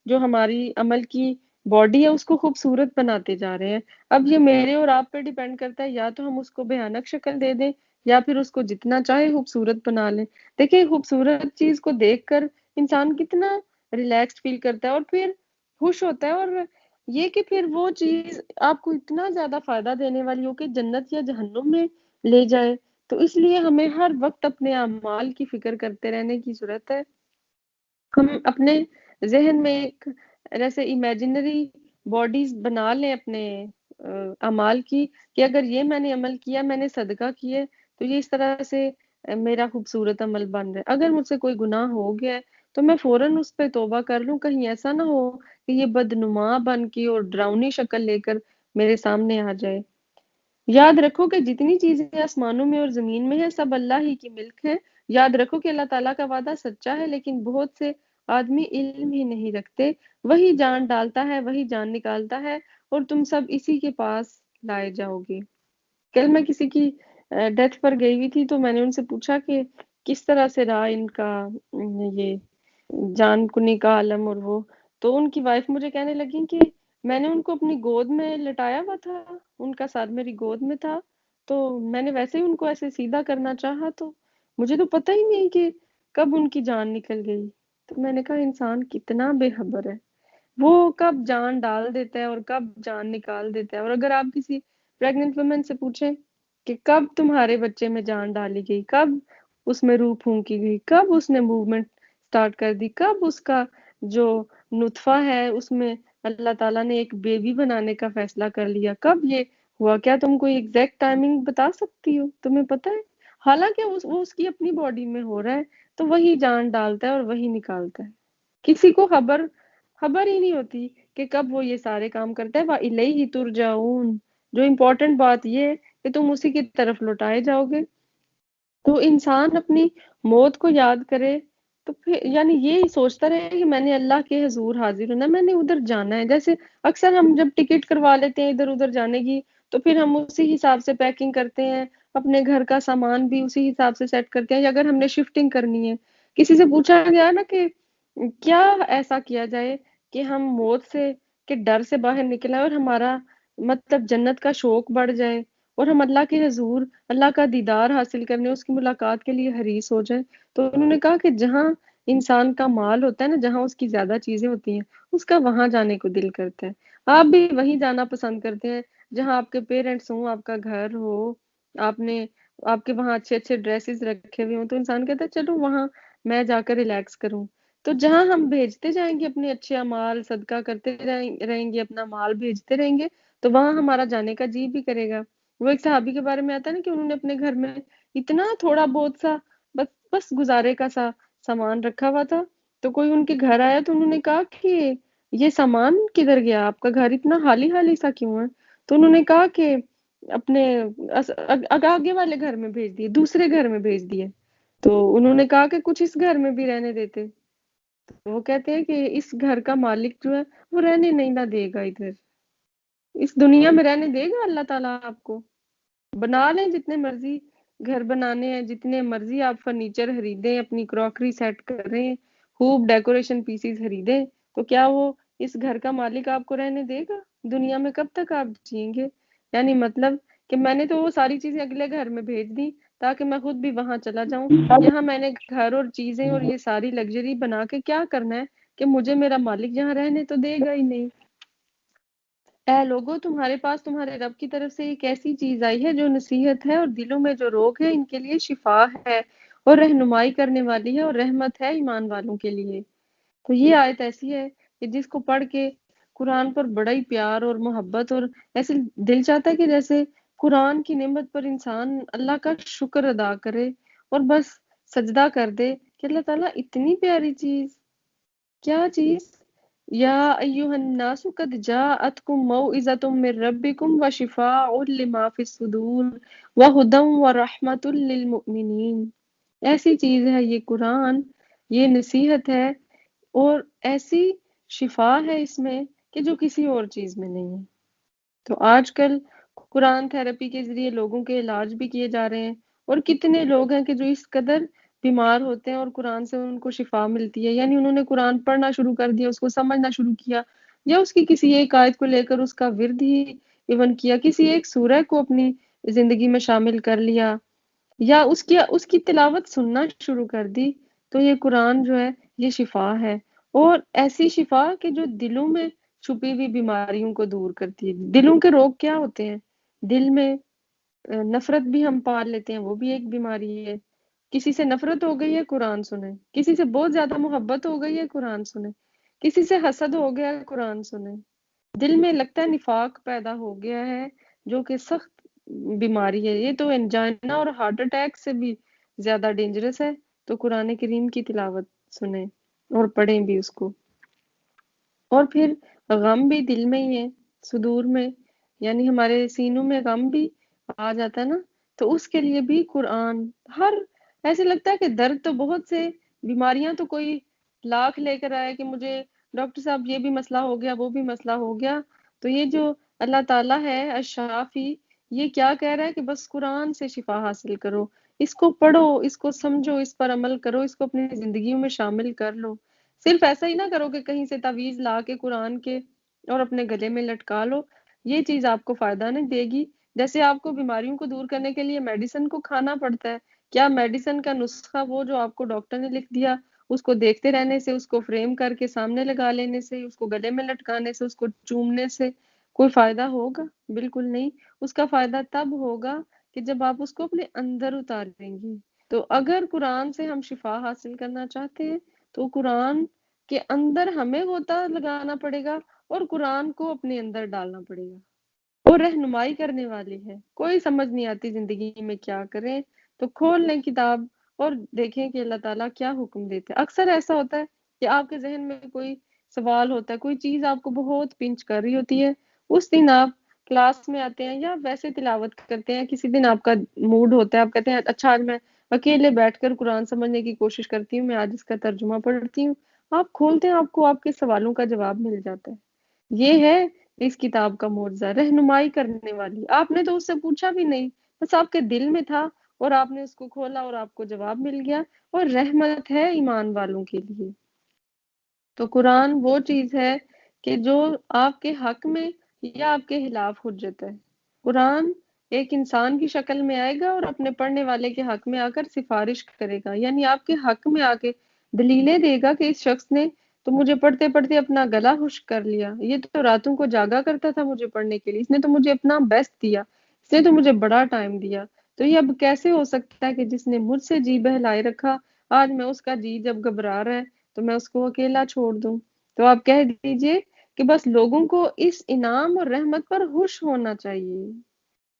جو ہماری عمل کی باڈی ہے اس کو خوبصورت بناتے جا رہے ہیں۔ اب یہ میرے اور آپ پہ ڈیپینڈ کرتا ہے، یا تو ہم اس کو بھیانک شکل دے دیں یا پھر اس کو جتنا چاہے خوبصورت بنا لیں۔ دیکھیں خوبصورت چیز کو دیکھ کر انسان کتنا ریلیکسڈ فیل کرتا ہے اور پھر خوش ہوتا ہے، اور یہ کہ پھر وہ چیز آپ کو اتنا زیادہ فائدہ دینے والی ہو کہ جنت یا جہنم میں لے جائے، تو اس لیے ہمیں ہر وقت اپنے اعمال کی فکر کرتے رہنے کی ضرورت ہے۔ ہم اپنے ذہن میں ایک جیسے امیجنری باڈیز بنا لیں اپنے اعمال کی، کہ اگر یہ میں نے عمل کیا، میں نے صدقہ کیے، تو یہ اس طرح سے میرا خوبصورت عمل بن رہا ہے۔ اگر مجھ سے کوئی گناہ ہو گیا ہے تو میں فوراً اس پہ توبہ کر لوں، کہیں ایسا نہ ہو کہ یہ بدنما بن کے اور ڈراؤنی شکل لے کر میرے سامنے آ جائے۔ یاد رکھو کہ جتنی چیزیں آسمانوں میں اور زمین میں ہیں سب اللہ ہی کی ملک ہے۔ یاد رکھو کہ اللہ تعالیٰ کا وعدہ سچا ہے، لیکن بہت سے آدمی علم ہی نہیں رکھتے۔ وہی جان ڈالتا ہے، وہی جان نکالتا ہے، اور تم سب اسی کے پاس لائے جاؤ گے۔ کل میں کسی کی ڈیتھ پر گئی ہوئی تھی، تو میں نے ان سے پوچھا کہ کس طرح سے رہا ان کا یہ جان کنی کا عالم، اور وہ تو ان کی وائف مجھے کہنے لگی کہ میں نے ان کو اپنی گود میں لٹایا ہوا تھا، ان کا سر میری گود میں تھا، تو میں نے ویسے ہی ان کو ایسے سیدھا کرنا چاہا، تو مجھے تو پتہ ہی نہیں کہ کب ان کی جان نکل گئی۔ تو میں نے کہا انسان کتنا بے خبر ہے، وہ کب جان ڈال دیتا ہے اور کب جان نکال دیتا ہے۔ اور اگر آپ کسی پریگننٹ وومن سے پوچھیں کہ کب تمہارے بچے میں جان ڈالی گئی، کب اس میں روح پھونکی گئی، کب اس نے موومنٹ سٹارٹ کر دی، کب اس کا جو نطفہ ہے اس میں اللہ تعالیٰ نے ایک بیبی بنانے کا فیصلہ کر لیا، کب یہ ہوا، کیا تم کوئی ایگزیکٹ ٹائمنگ بتا سکتی ہو؟ تمہیں پتہ ہے؟ حالانکہ وہ اس کی اپنی باڈی میں ہو رہا ہے، تو وہی جان ڈالتا ہے اور وہی نکالتا ہے۔ کسی کو خبر ہی نہیں ہوتی کہ کب وہ یہ سارے کام کرتا ہے۔ وَإِلَيْهِ تُرْجَعُونَ، جو امپورٹنٹ بات یہ ہے کہ تم اسی کی طرف لوٹائے جاؤ گے۔ تو انسان اپنی موت کو یاد کرے، تو پھر یعنی یہ سوچتا رہے کہ میں نے اللہ کے حضور حاضر ہونا ہے، میں نے ادھر جانا ہے۔ جیسے اکثر ہم جب ٹکٹ کروا لیتے ہیں ادھر ادھر جانے کی، تو پھر ہم اسی حساب سے پیکنگ کرتے ہیں، اپنے گھر کا سامان بھی اسی حساب سے سیٹ کرتے ہیں، یا اگر ہم نے شفٹنگ کرنی ہے۔ کسی سے پوچھا گیا نا کہ کیا ایسا کیا جائے کہ ہم موت سے کے ڈر سے باہر نکل آئے اور ہمارا مطلب جنت کا شوق بڑھ جائے، اور ہم اللہ کے حضور، اللہ کا دیدار حاصل کرنے، اس کی ملاقات کے لیے حریص ہو جائیں۔ تو انہوں نے کہا کہ جہاں انسان کا مال ہوتا ہے نا، جہاں اس کی زیادہ چیزیں ہوتی ہیں، اس کا وہاں جانے کو دل کرتا ہے۔ آپ بھی وہیں جانا پسند کرتے ہیں جہاں آپ کے پیرنٹس ہوں، آپ کا گھر ہو، آپ کے وہاں اچھے اچھے ڈریسز رکھے ہوئے ہوں، تو انسان کہتا ہے چلو وہاں میں جا کر ریلیکس کروں۔ تو جہاں ہم بھیجتے جائیں گے اپنے اچھے اعمال، صدقہ کرتے رہیں گے، اپنا مال بھیجتے رہیں گے، تو وہاں ہمارا جانے کا جی بھی کرے گا۔ وہ ایک صحابی کے بارے میں آتا ہے نا کہ انہوں نے اپنے گھر میں اتنا تھوڑا بہت سا بس گزارے کا سا سامان رکھا ہوا تھا، تو کوئی ان کے گھر آیا تو انہوں نے کہا کہ یہ سامان کدھر گیا، آپ کا گھر اتنا خالی خالی سا کیوں ہے؟ تو انہوں نے کہا کہ اپنے آگے والے گھر میں بھیج دیے، دوسرے گھر میں بھیج دیے۔ تو انہوں نے کہا کہ کچھ اس گھر میں بھی رہنے دیتے۔ تو وہ کہتے ہیں کہ اس گھر کا مالک جو ہے وہ رہنے نہیں نہ دے گا، ادھر اس دنیا میں رہنے دے گا اللہ تعالیٰ آپ کو؟ بنا لیں جتنے مرضی گھر بنانے ہیں، جتنے مرضی آپ فرنیچر خریدیں، اپنی کراکری سیٹ کریں، خوب ڈیکوریشن پیسز خریدیں، تو کیا وہ اس گھر کا مالک آپ کو رہنے دے گا؟ دنیا میں کب تک آپ جئیں گے؟ یعنی مطلب کہ میں نے تو وہ ساری چیزیں اگلے گھر میں بھیج دی تاکہ میں خود بھی وہاں چلا جاؤں۔ یہاں میں نے گھر اور چیزیں اور یہ ساری لگژری بنا کے کیا کرنا ہے کہ مجھے میرا مالک یہاں رہنے تو دے گا ہی نہیں۔ اے لوگو، تمہارے پاس تمہارے رب کی طرف سے ایک ایسی چیز آئی ہے جو نصیحت ہے، اور دلوں میں جو روگ ہے ان کے لیے شفا ہے، اور رہنمائی کرنے والی ہے، اور رحمت ہے ایمان والوں کے لیے۔ تو یہ آیت ایسی ہے کہ جس کو پڑھ کے قرآن پر بڑا ہی پیار اور محبت، اور ایسے دل چاہتا ہے کہ جیسے قرآن کی نعمت پر انسان اللہ کا شکر ادا کرے اور بس سجدہ کر دے کہ اللہ تعالیٰ اتنی پیاری چیز، کیا چیز؟ یا ایہا الناس قد جاءتکم موعظۃ من ربکم وشفاء لما فی الصدور وہدی ورحمۃ للمؤمنین۔ ایسی چیز ہے یہ قرآن، یہ نصیحت ہے، اور ایسی شفا ہے اس میں کہ جو کسی اور چیز میں نہیں ہے۔ تو آج کل قرآن تھراپی کے ذریعے لوگوں کے علاج بھی کیے جا رہے ہیں، اور کتنے لوگ ہیں کہ جو اس قدر بیمار ہوتے ہیں اور قرآن سے ان کو شفا ملتی ہے، یعنی انہوں نے قرآن پڑھنا شروع کر دیا، اس کو سمجھنا شروع کیا، یا اس کی کسی ایک آیت کو لے کر اس کا ورد ہی ایون کیا، کسی ایک سورہ کو اپنی زندگی میں شامل کر لیا، یا اس کی تلاوت سننا شروع کر دی، تو یہ قرآن جو ہے یہ شفا ہے، اور ایسی شفا کہ جو دلوں میں چھپی ہوئی بیماریوں کو دور کرتی ہے۔ دلوں کے روگ کیا ہوتے ہیں؟ دل میں نفرت بھی ہم پال لیتے ہیں، وہ بھی ایک بیماری ہے۔ کسی سے نفرت ہو گئی ہے، قرآن سنیں۔ کسی سے بہت زیادہ محبت ہو گئی ہے، قرآن سنیں۔ کسی سے حسد ہو گیا ہے، قرآن سنیں۔ دل میں لگتا ہے نفاق پیدا ہو گیا ہے، جو کہ سخت بیماری ہے، یہ تو انجائنا اور ہارٹ اٹیک سے بھی زیادہ ڈینجرس ہے، تو قرآن کریم کی تلاوت سنیں اور پڑھیں بھی اس کو۔ اور پھر غم بھی دل میں ہی ہے، صدور میں، یعنی ہمارے سینوں میں غم بھی آ جاتا ہے نا، تو اس کے لیے بھی قرآن ہر ایسے لگتا ہے کہ درد تو بہت سے، بیماریاں تو کوئی لاکھ لے کر آئے کہ مجھے ڈاکٹر صاحب یہ بھی مسئلہ ہو گیا، وہ بھی مسئلہ ہو گیا، تو یہ جو اللہ تعالیٰ ہے الشافی، یہ کیا کہہ رہا ہے کہ بس قرآن سے شفا حاصل کرو، اس کو پڑھو، اس کو سمجھو، اس پر عمل کرو، اس کو اپنی زندگیوں میں شامل کر لو۔ صرف ایسا ہی نہ کرو کہ کہیں سے تعویذ لا کے قرآن کے اور اپنے گلے میں لٹکا لو، یہ چیز آپ کو فائدہ نہیں دے گی۔ جیسے آپ کو بیماریوں کو دور کرنے کے لیے میڈیسن کو کھانا پڑتا ہے، کیا میڈیسن کا نسخہ وہ جو آپ کو ڈاکٹر نے لکھ دیا، اس کو دیکھتے رہنے سے، اس کو فریم کر کے سامنے لگا لینے سے، اس کو گلے میں لٹکانے سے، اس کو چومنے سے کوئی فائدہ ہوگا؟ بالکل نہیں۔ اس کا فائدہ تب ہوگا کہ جب آپ اس کو اپنے اندر اتاریں گے۔ تو اگر قرآن سے ہم شفا حاصل کرنا چاہتے ہیں تو قرآن کے اندر ہمیں غوطہ لگانا پڑے گا، اور قرآن کو اپنے اندر ڈالنا پڑے گا۔ وہ رہنمائی کرنے والی ہے، کوئی سمجھ نہیں آتی زندگی میں کیا کریں تو کھول لیں کتاب اور دیکھیں کہ اللہ تعالیٰ کیا حکم دیتے ہیں۔ اکثر ایسا ہوتا ہے کہ آپ کے ذہن میں کوئی سوال ہوتا ہے، کوئی چیز آپ کو بہت پنچ کر رہی ہوتی ہے، اس دن آپ کلاس میں آتے ہیں یا ویسے تلاوت کرتے ہیں، کسی دن آپ کا موڈ ہوتا ہے، آپ کہتے ہیں اچھا آج میں اکیلے بیٹھ کر قرآن سمجھنے کی کوشش کرتی ہوں، میں آج اس کا ترجمہ پڑھتی ہوں، آپ کھولتے ہیں، آپ کو آپ کے سوالوں کا جواب مل جاتا ہے۔ یہ ہے اس کتاب کا معجزہ، رہنمائی کرنے والی۔ آپ نے تو اس سے پوچھا بھی نہیں، بس آپ کے دل میں تھا اور آپ نے اس کو کھولا اور آپ کو جواب مل گیا، اور رحمت ہے ایمان والوں کے لیے۔ تو قرآن وہ چیز ہے کہ جو آپ کے حق میں یا آپ کے خلاف حجت ہے۔ قرآن ایک انسان کی شکل میں آئے گا اور اپنے پڑھنے والے کے حق میں آ کر سفارش کرے گا، یعنی آپ کے حق میں آ کے دلیلیں دے گا کہ اس شخص نے تو مجھے پڑھتے پڑھتے اپنا گلا خشک کر لیا، یہ تو راتوں کو جاگا کرتا تھا مجھے پڑھنے کے لیے، اس نے تو مجھے اپنا بیسٹ دیا، اس نے تو مجھے بڑا ٹائم دیا، تو یہ اب کیسے ہو سکتا ہے کہ جس نے مجھ سے جی بہلائے رکھا، آج میں اس کا جی جب گھبرا رہا ہے تو میں اس کو اکیلا چھوڑ دوں؟ تو آپ کہہ دیجئے کہ بس لوگوں کو اس انعام اور رحمت پر خوش ہونا چاہیے۔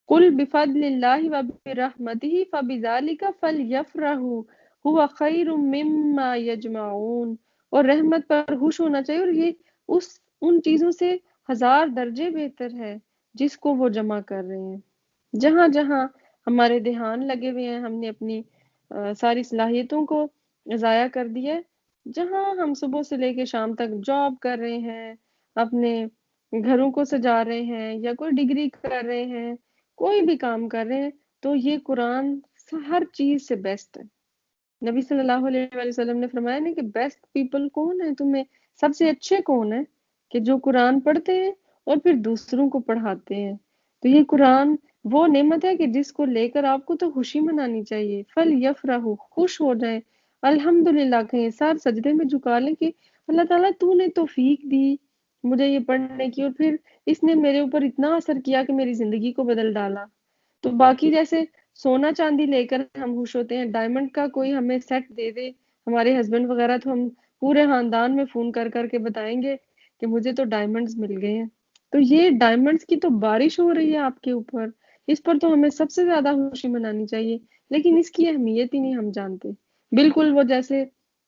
قل بفضل اللہ وبرحمتہ فبذالک فلیفرحوا هو خیر مما یجمعون، اور رحمت پر خوش ہونا چاہیے، اور یہ ان چیزوں سے 1000 درجے بہتر ہے جس کو وہ جمع کر رہے ہیں۔ جہاں جہاں ہمارے دھیان لگے ہوئے ہیں، ہم نے اپنی ساری صلاحیتوں کو ضائع کر دیا ہے، جہاں ہم صبح سے لے کے شام تک جاب کر رہے ہیں، اپنے گھروں کو سجا رہے ہیں، یا کوئی ڈگری کر رہے ہیں، کوئی بھی کام کر رہے ہیں، تو یہ قرآن ہر چیز سے بیسٹ ہے۔ نبی صلی اللہ علیہ وآلہ وسلم نے فرمایا نا کہ بیسٹ پیپل کون ہے، تمہیں سب سے اچھے کون ہیں؟ کہ جو قرآن پڑھتے ہیں اور پھر دوسروں کو پڑھاتے ہیں۔ تو یہ قرآن وہ نعمت ہے کہ جس کو لے کر آپ کو تو خوشی منانی چاہیے۔ فَلْيَفْرَحُوا، خوش ہو جائیں، الحمدللہ کہیں، سار سجدے میں جھکا لیں کہ اللہ تعالیٰ تو نے توفیق دی مجھے یہ پڑھنے کی، اور پھر اس نے میرے اوپر اتنا اثر کیا کہ میری زندگی کو بدل ڈالا۔ تو باقی جیسے سونا چاندی لے کر ہم خوش ہوتے ہیں، ڈائمنڈ کا کوئی ہمیں سیٹ دے دے ہمارے ہسبینڈ وغیرہ، تو ہم پورے خاندان میں فون کر کر کے بتائیں گے کہ مجھے تو ڈائمنڈز مل گئے ہیں۔ تو یہ ڈائمنڈز کی تو بارش ہو رہی ہے آپ کے اوپر، اس پر تو ہمیں سب سے زیادہ خوشی منانی چاہیے، لیکن اس کی اہمیت ہی نہیں ہم جانتے۔ بالکل وہ جیسے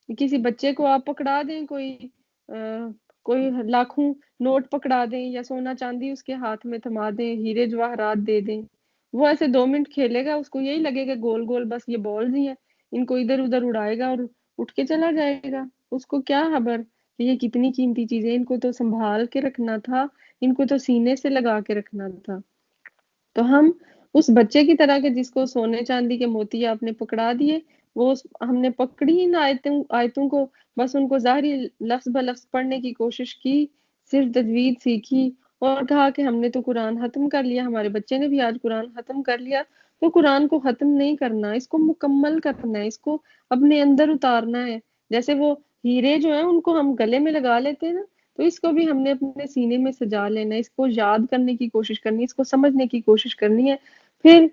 کسی بچے کو آپ پکڑا دیں، کوئی لاکھوں نوٹ پکڑا دیں یا سونا چاندی اس کے ہاتھ میں تھما دیں، ہیرے جواہرات دے دیں، وہ ایسے 2 منٹ کھیلے گا، اس کو یہی لگے گا گول گول بس یہ بالز ہی ہیں، ان کو ادھر ادھر اڑائے گا اور اٹھ کے چلا جائے گا۔ اس کو کیا خبر کہ یہ کتنی قیمتی چیزیں، ان کو تو سنبھال کے رکھنا تھا، ان کو تو سینے سے لگا کے رکھنا تھا۔ تو ہم اس بچے کی طرح کے جس کو سونے چاندی کے موتی آپ نے پکڑا دیے، ہم نے پکڑی ان آیتوں کو، بس ان کو ظاہری لفظ بلفظ پڑھنے کی کوشش کی، صرف تجوید سیکھی اور کہا کہ ہم نے تو قرآن ختم کر لیا، ہمارے بچے نے بھی آج قرآن ختم کر لیا۔ تو قرآن کو ختم نہیں کرنا، اس کو مکمل کرنا ہے، اس کو اپنے اندر اتارنا ہے۔ جیسے وہ ہیرے جو ہیں ان کو ہم گلے میں لگا لیتے ہیں نا، تو اس کو بھی ہم نے اپنے سینے میں سجا لینا ہے، اس کو یاد کرنے کی کوشش کرنی ہے، اس کو سمجھنے کی کوشش کرنی ہے۔ پھر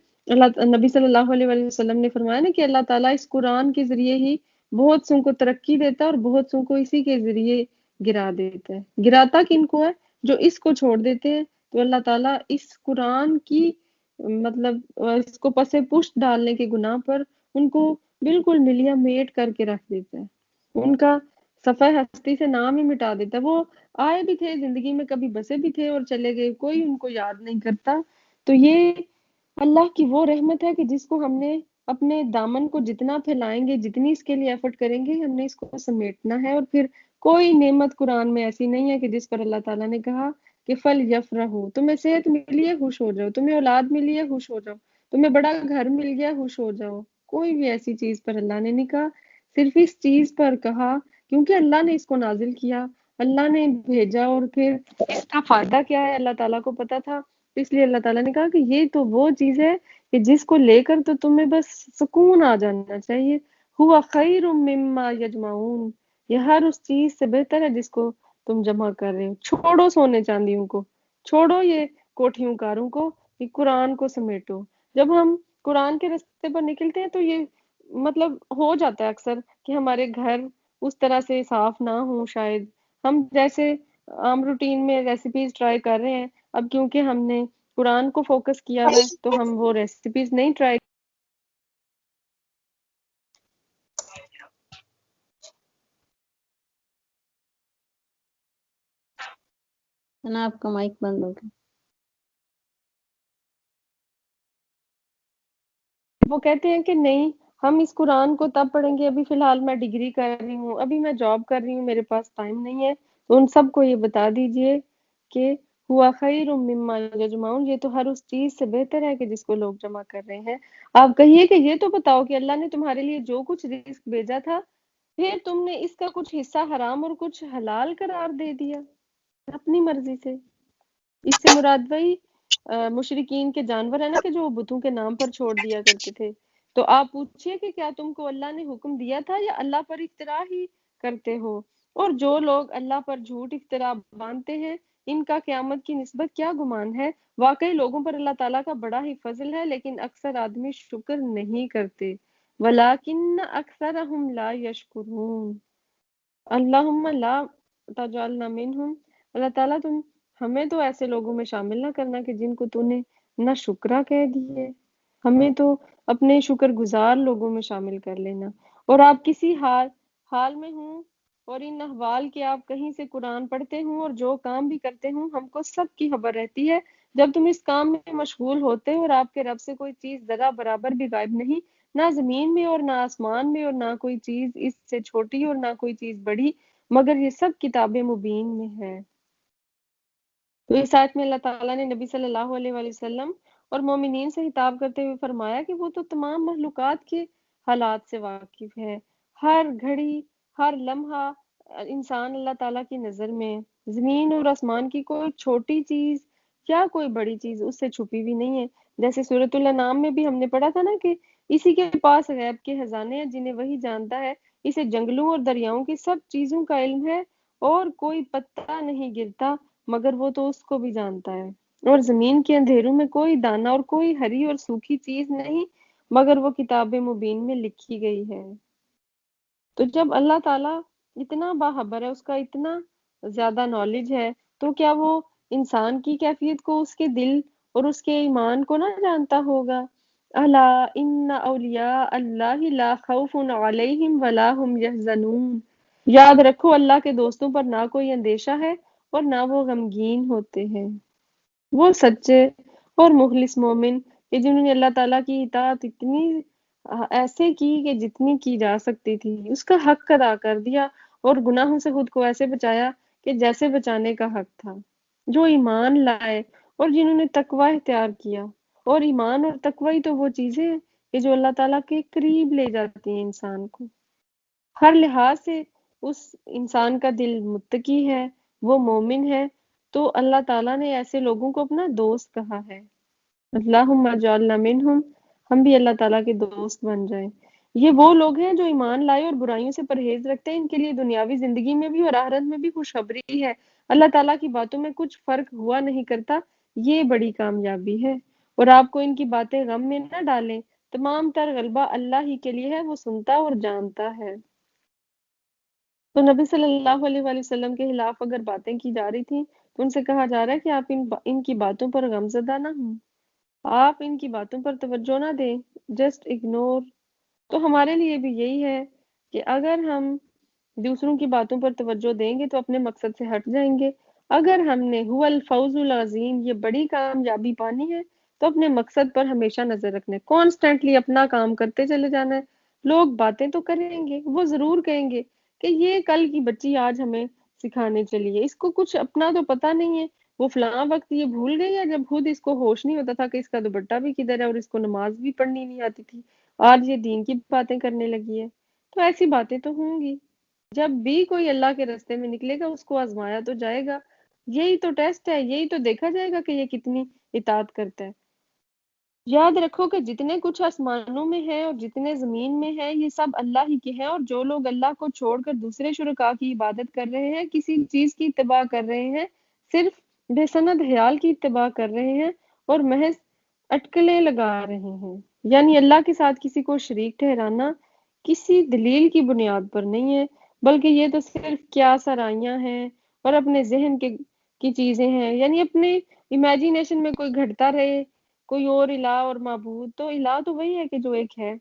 نبی صلی اللہ علیہ وآلہ وسلم نے فرمایا نا کہ اللہ تعالیٰ اس قرآن کے ذریعے ہی بہت سوں کو ترقی دیتا ہے اور بہت سوں کو اسی کے ذریعے گرا دیتا ہے۔ گراتا کن کو ہے؟ جو اس کو چھوڑ دیتے ہیں۔ تو اللہ تعالیٰ اس قرآن کی مطلب اس کو پس پشت ڈالنے کے گناہ پر ان کو بالکل ملیا میٹ کر کے رکھ دیتا ہے، ان کا صفحہ ہستی سے نام ہی مٹا دیتا ہے۔ وہ آئے بھی تھے زندگی میں، کبھی بسے بھی تھے اور چلے گئے، کوئی ان کو یاد نہیں کرتا۔ تو یہ اللہ کی وہ رحمت ہے کہ جس کو ہم نے اپنے دامن کو جتنا پھیلائیں گے، جتنی اس کے لیے ایفرٹ کریں گے، ہم نے اس کو سمیٹنا ہے۔ اور پھر کوئی نعمت قرآن میں ایسی نہیں ہے کہ جس پر اللہ تعالیٰ نے کہا کہ فل یفرحوا، تمہیں صحت ملی ہے خوش ہو جاؤ، تمہیں اولاد ملی ہے خوش ہو جاؤ، تمہیں بڑا گھر مل گیا خوش ہو جاؤ۔ کوئی بھی ایسی چیز پر اللہ نے نہیں کہا، صرف اس چیز پر کہا کیونکہ اللہ نے اس کو نازل کیا، اللہ نے بھیجا، اور پھر اس کا فائدہ کیا ہے اللہ تعالیٰ کو پتا تھا، اس لیے اللہ تعالیٰ نے کہا کہ یہ تو وہ چیز ہے کہ جس کو لے کر تو تمہیں بس سکون آ جانا چاہیے۔ ہوا خیر مما یجمعون، یہ ہر اس چیز سے بہتر ہے جس کو تم جمع کر رہے ہو۔ چھوڑو سونے چاندیوں کو، چھوڑو یہ کوٹھیوں کاروں کو، یہ قرآن کو سمیٹو۔ جب ہم قرآن کے راستے پر نکلتے ہیں تو یہ مطلب ہو جاتا ہے اکثر کہ ہمارے گھر اس طرح سے صاف نہ ہوں، شاید ہم جیسے عام روٹین میں ریسیپیز ٹرائی کر رہے ہیں، اب کیونکہ ہم نے قرآن کو فوکس کیا ہے تو ہم وہ ریسیپیز نہیں ٹرائی۔ آپ کا مائک بند ہو گیا۔ وہ کہتے ہیں کہ نہیں، ہم اس قرآن کو تب پڑھیں گے، ابھی فی الحال میں ڈگری کر رہی ہوں، ابھی میں جاب کر رہی ہوں، میرے پاس ٹائم نہیں ہے۔ تو ان سب کو یہ بتا دیجئے کہ ہوا خیر مما یجمعون، یہ تو ہر اس چیز سے بہتر ہے کہ جس کو لوگ جمع کر رہے ہیں۔ آپ کہیے کہ یہ تو بتاؤ کہ اللہ نے تمہارے لیے جو کچھ رزق بھیجا تھا، پھر تم نے اس کا کچھ حصہ حرام اور کچھ حلال قرار دے دیا اپنی مرضی سے۔ اس سے مراد وہی مشرکین کے جانور ہے نا کہ جو بتوں کے نام پر چھوڑ دیا کرتے تھے۔ تو آپ پوچھئے کہ کیا تم کو اللہ نے حکم دیا تھا یا اللہ پر افطرا ہی کرتے ہو؟ اور جو لوگ اللہ پر جھوٹ افطرا باندھتے ہیں، ان کا قیامت کی نسبت کیا گمان ہے؟ واقعی لوگوں پر اللہ تعالیٰ کا بڑا ہی فضل ہے، لیکن اکثر آدمی شکر نہیں کرتے۔ وَلَٰكِنَّ أَكْثَرَهُمْ لَا يَشْكُرُونَ۔ اللہم لا تجعلنا منہم، اللہ تعالیٰ تم ہمیں تو ایسے لوگوں میں شامل نہ کرنا کہ جن کو تو نے نہ شکرہ کہہ دیے، ہمیں تو اپنے شکر گزار لوگوں میں شامل کر لینا۔ اور آپ کسی حال میں ہوں اور ان احوال کے آپ کہیں سے قرآن پڑھتے ہوں اور جو کام بھی کرتے ہوں، ہم کو سب کی خبر رہتی ہے۔ جب تم اس کام میں مشغول ہوتے اور آپ کے رب سے کوئی چیز ذرا برابر بھی غائب نہیں، نہ زمین میں اور نہ آسمان میں، اور نہ کوئی چیز اس سے چھوٹی اور نہ کوئی چیز بڑی، مگر یہ سب کتاب مبین میں ہے۔ تو اس آیت میں اللہ تعالیٰ نے نبی صلی اللہ علیہ وآلہ وسلم اور مومنین سے خطاب کرتے ہوئے فرمایا کہ وہ تو تمام مخلوقات کے حالات سے واقف ہے۔ ہر گھڑی، ہر لمحہ انسان اللہ تعالیٰ کی نظر میں، زمین اور آسمان کی کوئی چھوٹی چیز یا کوئی بڑی چیز اس سے چھپی بھی نہیں ہے۔ جیسے سورۃ الانعام میں بھی ہم نے پڑھا تھا نا کہ اسی کے پاس غیب کے خزانے ہیں جنہیں وہی جانتا ہے، اسے جنگلوں اور دریاؤں کی سب چیزوں کا علم ہے، اور کوئی پتہ نہیں گرتا مگر وہ تو اس کو بھی جانتا ہے، اور زمین کے اندھیروں میں کوئی دانہ اور کوئی ہری اور سوکھی چیز نہیں مگر وہ کتاب مبین میں لکھی گئی ہے۔ تو جب اللہ تعالیٰ اتنا باخبر ہے، اس کا اتنا زیادہ نالج ہے، تو کیا وہ انسان کی کیفیت کو، اس کے دل اور اس کے ایمان کو نہ جانتا ہوگا؟ الا ان اولیاء اللہ لا خوف علیہم ولا هم یحزنون، یاد رکھو اللہ کے دوستوں پر نہ کوئی اندیشہ ہے اور نہ وہ غمگین ہوتے ہیں۔ وہ سچے اور مخلص مومن کہ جنہوں نے اللہ تعالیٰ کی اطاعت اتنی ایسے کی کہ جتنی کی جا سکتی تھی، اس کا حق ادا کر دیا، اور گناہوں سے خود کو ایسے بچایا کہ جیسے بچانے کا حق تھا، جو ایمان لائے اور جنہوں نے تقوی اختیار کیا اور ایمان اور تقوی ہی تو وہ چیزیں ہیں کہ جو اللہ تعالیٰ کے قریب لے جاتی ہیں انسان کو. ہر لحاظ سے اس انسان کا دل متقی ہے، وہ مومن ہے، تو اللہ تعالیٰ نے ایسے لوگوں کو اپنا دوست کہا ہے. اللہم اجعلنا منہم، ہم بھی اللہ تعالیٰ کے دوست بن جائیں. یہ وہ لوگ ہیں جو ایمان لائے اور برائیوں سے پرہیز رکھتے ہیں. ان کے لیے دنیاوی زندگی میں بھی اور آخرت میں بھی خوشخبری ہے. اللہ تعالیٰ کی باتوں میں کچھ فرق ہوا نہیں کرتا، یہ بڑی کامیابی ہے. اور آپ کو ان کی باتیں غم میں نہ ڈالیں، تمام تر غلبہ اللہ ہی کے لیے ہے، وہ سنتا اور جانتا ہے. تو نبی صلی اللہ علیہ وآلہ وسلم کے خلاف اگر باتیں کی جا رہی تھیں تو ان سے کہا جا رہا ہے کہ آپ ان کی باتوں پر غمزدہ نہ ہوں، آپ ان کی باتوں پر توجہ نہ دیں، جسٹ اگنور. تو ہمارے لیے بھی یہی ہے کہ اگر ہم دوسروں کی باتوں پر توجہ دیں گے تو اپنے مقصد سے ہٹ جائیں گے. اگر ہم نے هو الفوز العظیم، یہ بڑی کامیابی پانی ہے، تو اپنے مقصد پر ہمیشہ نظر رکھنا ہے، کانسٹنٹلی اپنا کام کرتے چلے جانا ہے. لوگ باتیں تو کریں گے، وہ ضرور کہیں گے کہ یہ کل کی بچی آج ہمیں سکھانے چلی ہے، اس کو کچھ اپنا تو پتہ نہیں ہے، وہ فلاں وقت یہ بھول گئی ہے جب خود اس کو ہوش نہیں ہوتا تھا کہ اس کا دوپٹہ بھی کدھر ہے اور اس کو نماز بھی پڑھنی نہیں آتی تھی، آج یہ دین کی باتیں کرنے لگی ہے. تو ایسی باتیں تو ہوں گی. جب بھی کوئی اللہ کے راستے میں نکلے گا اس کو آزمایا تو جائے گا، یہی تو ٹیسٹ ہے، یہی تو دیکھا جائے گا کہ یہ کتنی اطاعت کرتا ہے. یاد رکھو کہ جتنے کچھ آسمانوں میں ہے اور جتنے زمین میں ہے یہ سب اللہ ہی کے ہیں، اور جو لوگ اللہ کو چھوڑ کر دوسرے شرکاء کی عبادت کر رہے ہیں، کسی چیز کی اتباع کر رہے ہیں، صرف بے سند خیال کی اتباع کر رہے ہیں اور محض اٹکلیں لگا رہے ہیں. یعنی اللہ کے ساتھ کسی کو شریک ٹھہرانا کسی دلیل کی بنیاد پر نہیں ہے، بلکہ یہ تو صرف کیا سرائیاں ہیں اور اپنے ذہن کی چیزیں ہیں. یعنی اپنے امیجینیشن میں کوئی گھڑتا رہے کوئی اور الہ اور معبود، تو الہ تو وہی ہے کہ جو ایک ہے.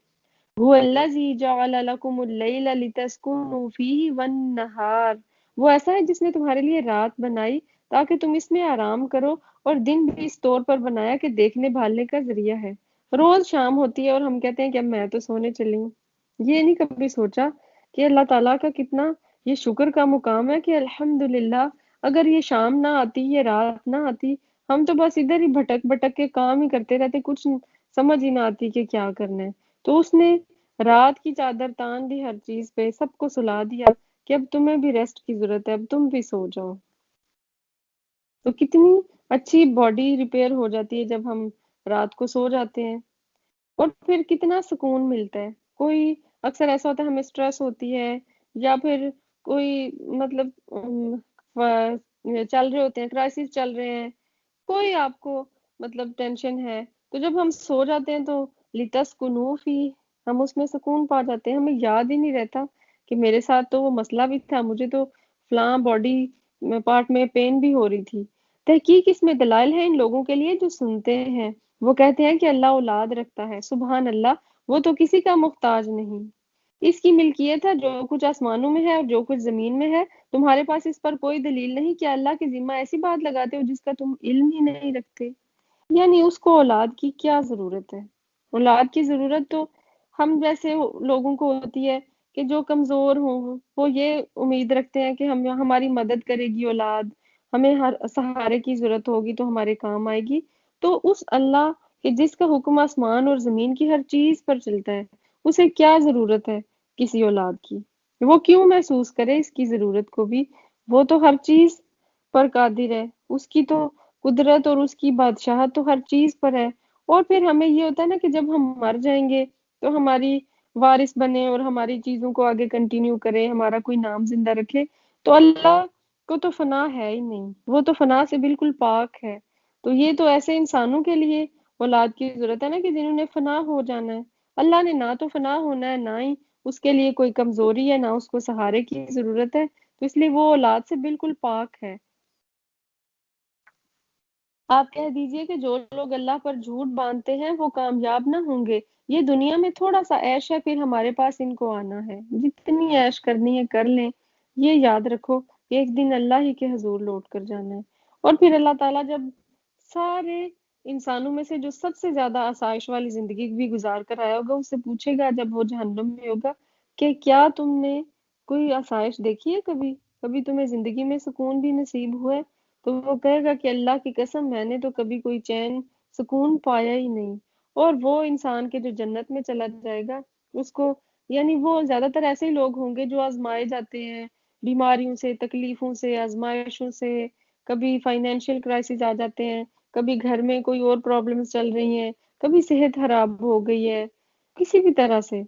هو الذی جعل لکم اللیل لتسکنوا فیہ والنہار، وہ ایسا ہے جس نے تمہارے لیے رات بنائی تاکہ تم اس میں آرام کرو، اور دن بھی اس طور پر بنایا کہ دیکھنے بھالنے کا ذریعہ ہے. روز شام ہوتی ہے اور ہم کہتے ہیں کہ اب میں تو سونے چلی ہوں. یہ نہیں کبھی سوچا کہ اللہ تعالیٰ کا کتنا یہ شکر کا مقام ہے کہ الحمدللہ اگر یہ شام نہ آتی، یہ رات نہ آتی، ہم تو بس ادھر ہی بھٹک بھٹک کے کام ہی کرتے رہتے، کچھ سمجھ ہی نہ آتی کہ کیا کرنا ہے. تو اس نے رات کی چادر تان دی ہر چیز پہ، سب کو سلا دیا کہ اب تمہیں بھی ریسٹ کی ضرورت ہے، اب تم بھی سو جاؤ. تو کتنی اچھی باڈی ریپیئر ہو جاتی ہے جب ہم رات کو سو جاتے ہیں، اور پھر کتنا سکون ملتا ہے. کوئی اکثر ایسا ہوتا ہے ہمیں سٹریس ہوتی ہے یا پھر کوئی مطلب چل رہے ہوتے ہیں، کرائسس چل رہے ہیں، کوئی آپ کو مطلب ٹینشن ہے، تو جب ہم سو جاتے ہیں تو لتسکنوا فی، ہم اس میں سکون پا جاتے ہیں. ہمیں یاد ہی نہیں رہتا کہ میرے ساتھ تو وہ مسئلہ بھی تھا، مجھے تو فلاں باڈی پارٹ میں پین بھی ہو رہی تھی. تحقیق اس میں دلائل ہیں ان لوگوں کے لیے جو سنتے ہیں. وہ کہتے ہیں کہ اللہ اولاد رکھتا ہے، سبحان اللہ، وہ تو کسی کا محتاج نہیں، اس کی ملکیت ہے جو کچھ آسمانوں میں ہے اور جو کچھ زمین میں ہے. تمہارے پاس اس پر کوئی دلیل نہیں کہ اللہ کے ذمہ ایسی بات لگاتے ہو جس کا تم علم ہی نہیں رکھتے. یعنی اس کو اولاد کی کیا ضرورت ہے؟ اولاد کی ضرورت تو ہم جیسے لوگوں کو ہوتی ہے کہ جو کمزور ہوں وہ یہ امید رکھتے ہیں کہ ہماری مدد کرے گی اولاد، ہمیں ہر سہارے کی ضرورت ہوگی تو ہمارے کام آئے گی. تو اس اللہ کہ جس کا حکم آسمان اور زمین کی ہر چیز پر چلتا ہے، اسے کیا ضرورت ہے کسی اولاد کی؟ وہ کیوں محسوس کرے اس کی ضرورت کو بھی؟ وہ تو ہر چیز پر قادر ہے، اس کی تو قدرت اور اس کی بادشاہت تو ہر چیز پر ہے. اور پھر ہمیں یہ ہوتا ہے نا کہ جب ہم مر جائیں گے تو ہماری وارث بنے اور ہماری چیزوں کو آگے کنٹینیو کرے، ہمارا کوئی نام زندہ رکھے. تو اللہ کو تو فنا ہے ہی نہیں، وہ تو فنا سے بالکل پاک ہے. تو یہ تو ایسے انسانوں کے لیے اولاد کی ضرورت ہے نا کہ جنہوں نے فنا ہو جانا ہے. اللہ نے نہ تو فنا ہونا ہے، نہ ہی اس کے لیے کوئی کمزوری ہے، نہ اس کو سہارے کی ضرورت ہے، تو اس لیے وہ اولاد سے بالکل پاک ہے. آپ کہہ دیجئے کہ جو لوگ اللہ پر جھوٹ باندھتے ہیں وہ کامیاب نہ ہوں گے. یہ دنیا میں تھوڑا سا عیش ہے، پھر ہمارے پاس ان کو آنا ہے، جتنی عیش کرنی ہے کر لیں. یہ یاد رکھو کہ ایک دن اللہ ہی کے حضور لوٹ کر جانا ہے. اور پھر اللہ تعالیٰ جب سارے انسانوں میں سے جو سب سے زیادہ آسائش والی زندگی بھی گزار کر آیا ہوگا، اس سے پوچھے گا جب وہ جہنم میں ہوگا کہ کیا تم نے کوئی آسائش دیکھی ہے کبھی؟ کبھی تمہیں زندگی میں سکون بھی نصیب ہوا ہے؟ تو وہ کہے گا کہ اللہ کی قسم میں نے تو کبھی کوئی چین سکون پایا ہی نہیں۔ اور وہ انسان کے جو جنت میں چلا جائے گا اس کو، یعنی وہ زیادہ تر ایسے ہی لوگ ہوں گے جو آزمائے جاتے ہیں بیماریوں سے، تکلیفوں سے، آزمائشوں سے، کبھی فائنینشیل کرائسس آ جاتے ہیں، کبھی گھر میں کوئی اور پرابلمس چل رہی ہیں، کبھی صحت خراب ہو گئی ہے کسی بھی طرح سے،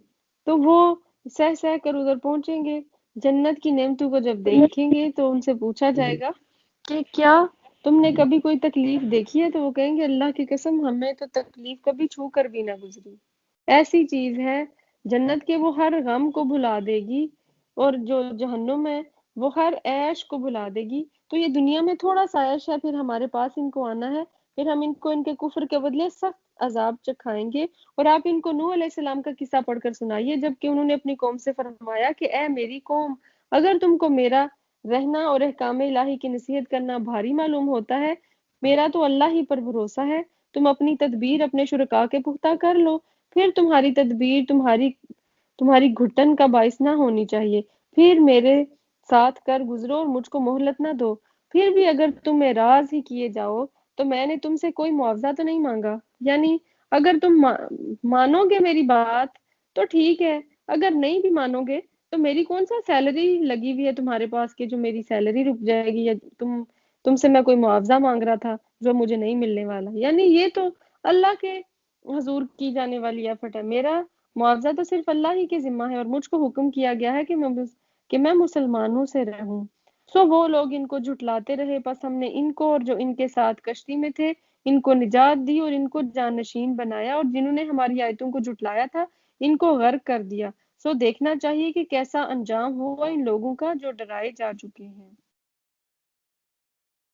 تو وہ سہ سہ کر ادھر پہنچیں گے۔ جنت کی نعمتوں کو جب دیکھیں گے تو ان سے پوچھا جائے گا کہ کیا تم نے کبھی کوئی تکلیف دیکھی ہے؟ تو وہ کہیں گے اللہ کی قسم ہمیں تو تکلیف کبھی چھو کر بھی نہ گزری۔ ایسی چیز ہے جنت کے، وہ ہر غم کو بھلا دے گی، اور جو جہنم ہے وہ ہر عیش کو بھلا دے گی۔ تو یہ دنیا میں تھوڑا سا عیش ہے، پھر ہمارے پاس ان کو آنا ہے، پھر ہم ان کو ان کے کفر کے بدلے سخت عذاب چکھائیں گے۔ اور آپ ان کو نوح علیہ السلام کا قصہ پڑھ کر سنائیے، جب کہ انہوں نے اپنی قوم سے فرمایا کہ اے میری قوم، اگر تم کو میرا رہنا اور احکام الہی کی نصیحت کرنا بھاری معلوم ہوتا ہے، میرا تو اللہ ہی پر بھروسہ ہے، تم اپنی تدبیر اپنے شرکا کے پختہ کر لو، پھر تمہاری تدبیر تمہاری گھٹن کا باعث نہ ہونی چاہیے، پھر میرے ساتھ کر گزرو اور مجھ کو مہلت نہ دو۔ پھر بھی اگر تم اعراض ہی کیے جاؤ تو میں نے تم سے کوئی معاوضہ تو نہیں مانگا، یعنی اگر تم مانو گے میری بات تو ٹھیک ہے، اگر نہیں بھی مانو گے تو میری کون سا سیلری لگی ہوئی ہے تمہارے پاس کہ جو میری سیلری رک جائے گی، یا تم سے میں کوئی معاوضہ مانگ رہا تھا جو مجھے نہیں ملنے والا۔ یعنی یہ تو اللہ کے حضور کی جانے والی ایفٹ ہے، میرا معاوضہ تو صرف اللہ ہی کے ذمہ ہے، اور مجھ کو حکم کیا گیا ہے کہ میں مسلمانوں سے رہوں۔ سو وہ لوگ ان کو جھٹلاتے رہے، پس ہم نے ان کو اور جو ان کے ساتھ کشتی میں تھے ان کو نجات دی اور ان کو جانشین بنایا، اور جنہوں نے ہماری آیتوں کو جھٹلایا تھا ان کو غرق کر دیا۔ سو دیکھنا چاہیے کہ کیسا انجام ہوا ان لوگوں کا جو ڈرائے جا چکے ہیں۔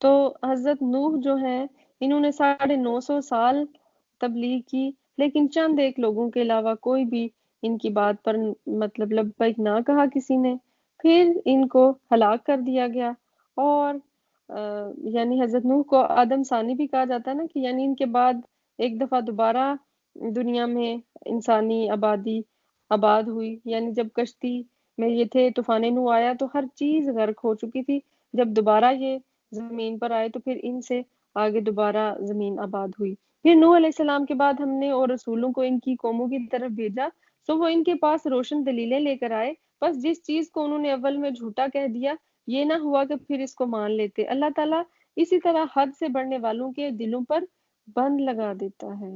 تو حضرت نوح جو ہیں انہوں نے 950 سال تبلیغ کی، لیکن چند ایک لوگوں کے علاوہ کوئی بھی ان کی بات پر مطلب لبیک نہ کہا کسی نے، پھر ان کو ہلاک کر دیا گیا۔ اور یعنی حضرت نوح کو آدم ثانی بھی کہا جاتا ہے نا، کہ یعنی ان کے بعد ایک دفعہ دوبارہ دنیا میں انسانی آبادی آباد ہوئی، یعنی جب کشتی میں یہ تھے طوفان نوح آیا تو ہر چیز غرق ہو چکی تھی، جب دوبارہ یہ زمین پر آئے تو پھر ان سے آگے دوبارہ زمین آباد ہوئی۔ پھر نوح علیہ السلام کے بعد ہم نے اور رسولوں کو ان کی قوموں کی طرف بھیجا، سو وہ ان کے پاس روشن دلیلیں لے کر آئے، بس جس چیز کو انہوں نے اول میں جھوٹا کہہ دیا یہ نہ ہوا کہ پھر اس کو مان لیتے۔ اللہ تعالیٰ اسی طرح حد سے بڑھنے والوں کے دلوں پر بند لگا دیتا ہے،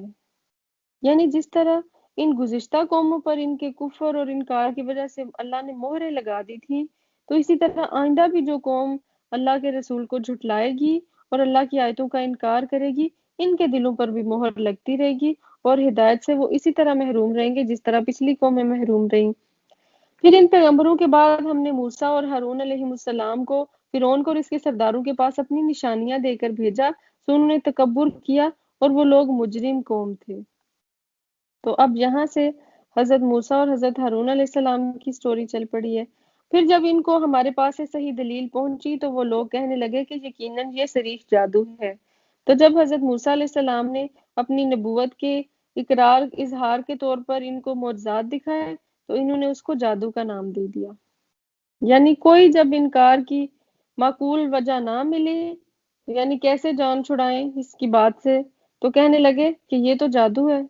یعنی جس طرح ان گزشتہ قوموں پر ان کے کفر اور انکار کی وجہ سے اللہ نے مہریں لگا دی تھی، تو اسی طرح آئندہ بھی جو قوم اللہ کے رسول کو جھٹلائے گی اور اللہ کی آیتوں کا انکار کرے گی، ان کے دلوں پر بھی مہر لگتی رہے گی، اور ہدایت سے وہ اسی طرح محروم رہیں گے جس طرح پچھلی قومیں محروم رہیں۔ پھر ان پیغمبروں کے بعد ہم نے موسیٰ اور ہارون علیہ السلام کو فرعون کو اور اس کے سرداروں کے پاس اپنی نشانیاں دے کر بھیجا، سو انہوں نے تکبر کیا اور وہ لوگ مجرم قوم تھے۔ تو اب یہاں سے حضرت موسیٰ اور حضرت ہارون علیہ السلام کی سٹوری چل پڑی ہے۔ پھر جب ان کو ہمارے پاس سے صحیح دلیل پہنچی تو وہ لوگ کہنے لگے کہ یقیناً یہ صریح جادو ہے۔ تو جب حضرت موسیٰ علیہ السلام نے اپنی نبوت کے اقرار اظہار کے طور پر ان کو معجزات دکھائے تو انہوں نے اس کو جادو کا نام دے دیا۔ یعنی کوئی جب انکار کی معقول وجہ نہ ملی، یعنی کیسے جان چھڑائیں اس کی بات سے، تو کہنے لگے کہ یہ تو جادو ہے۔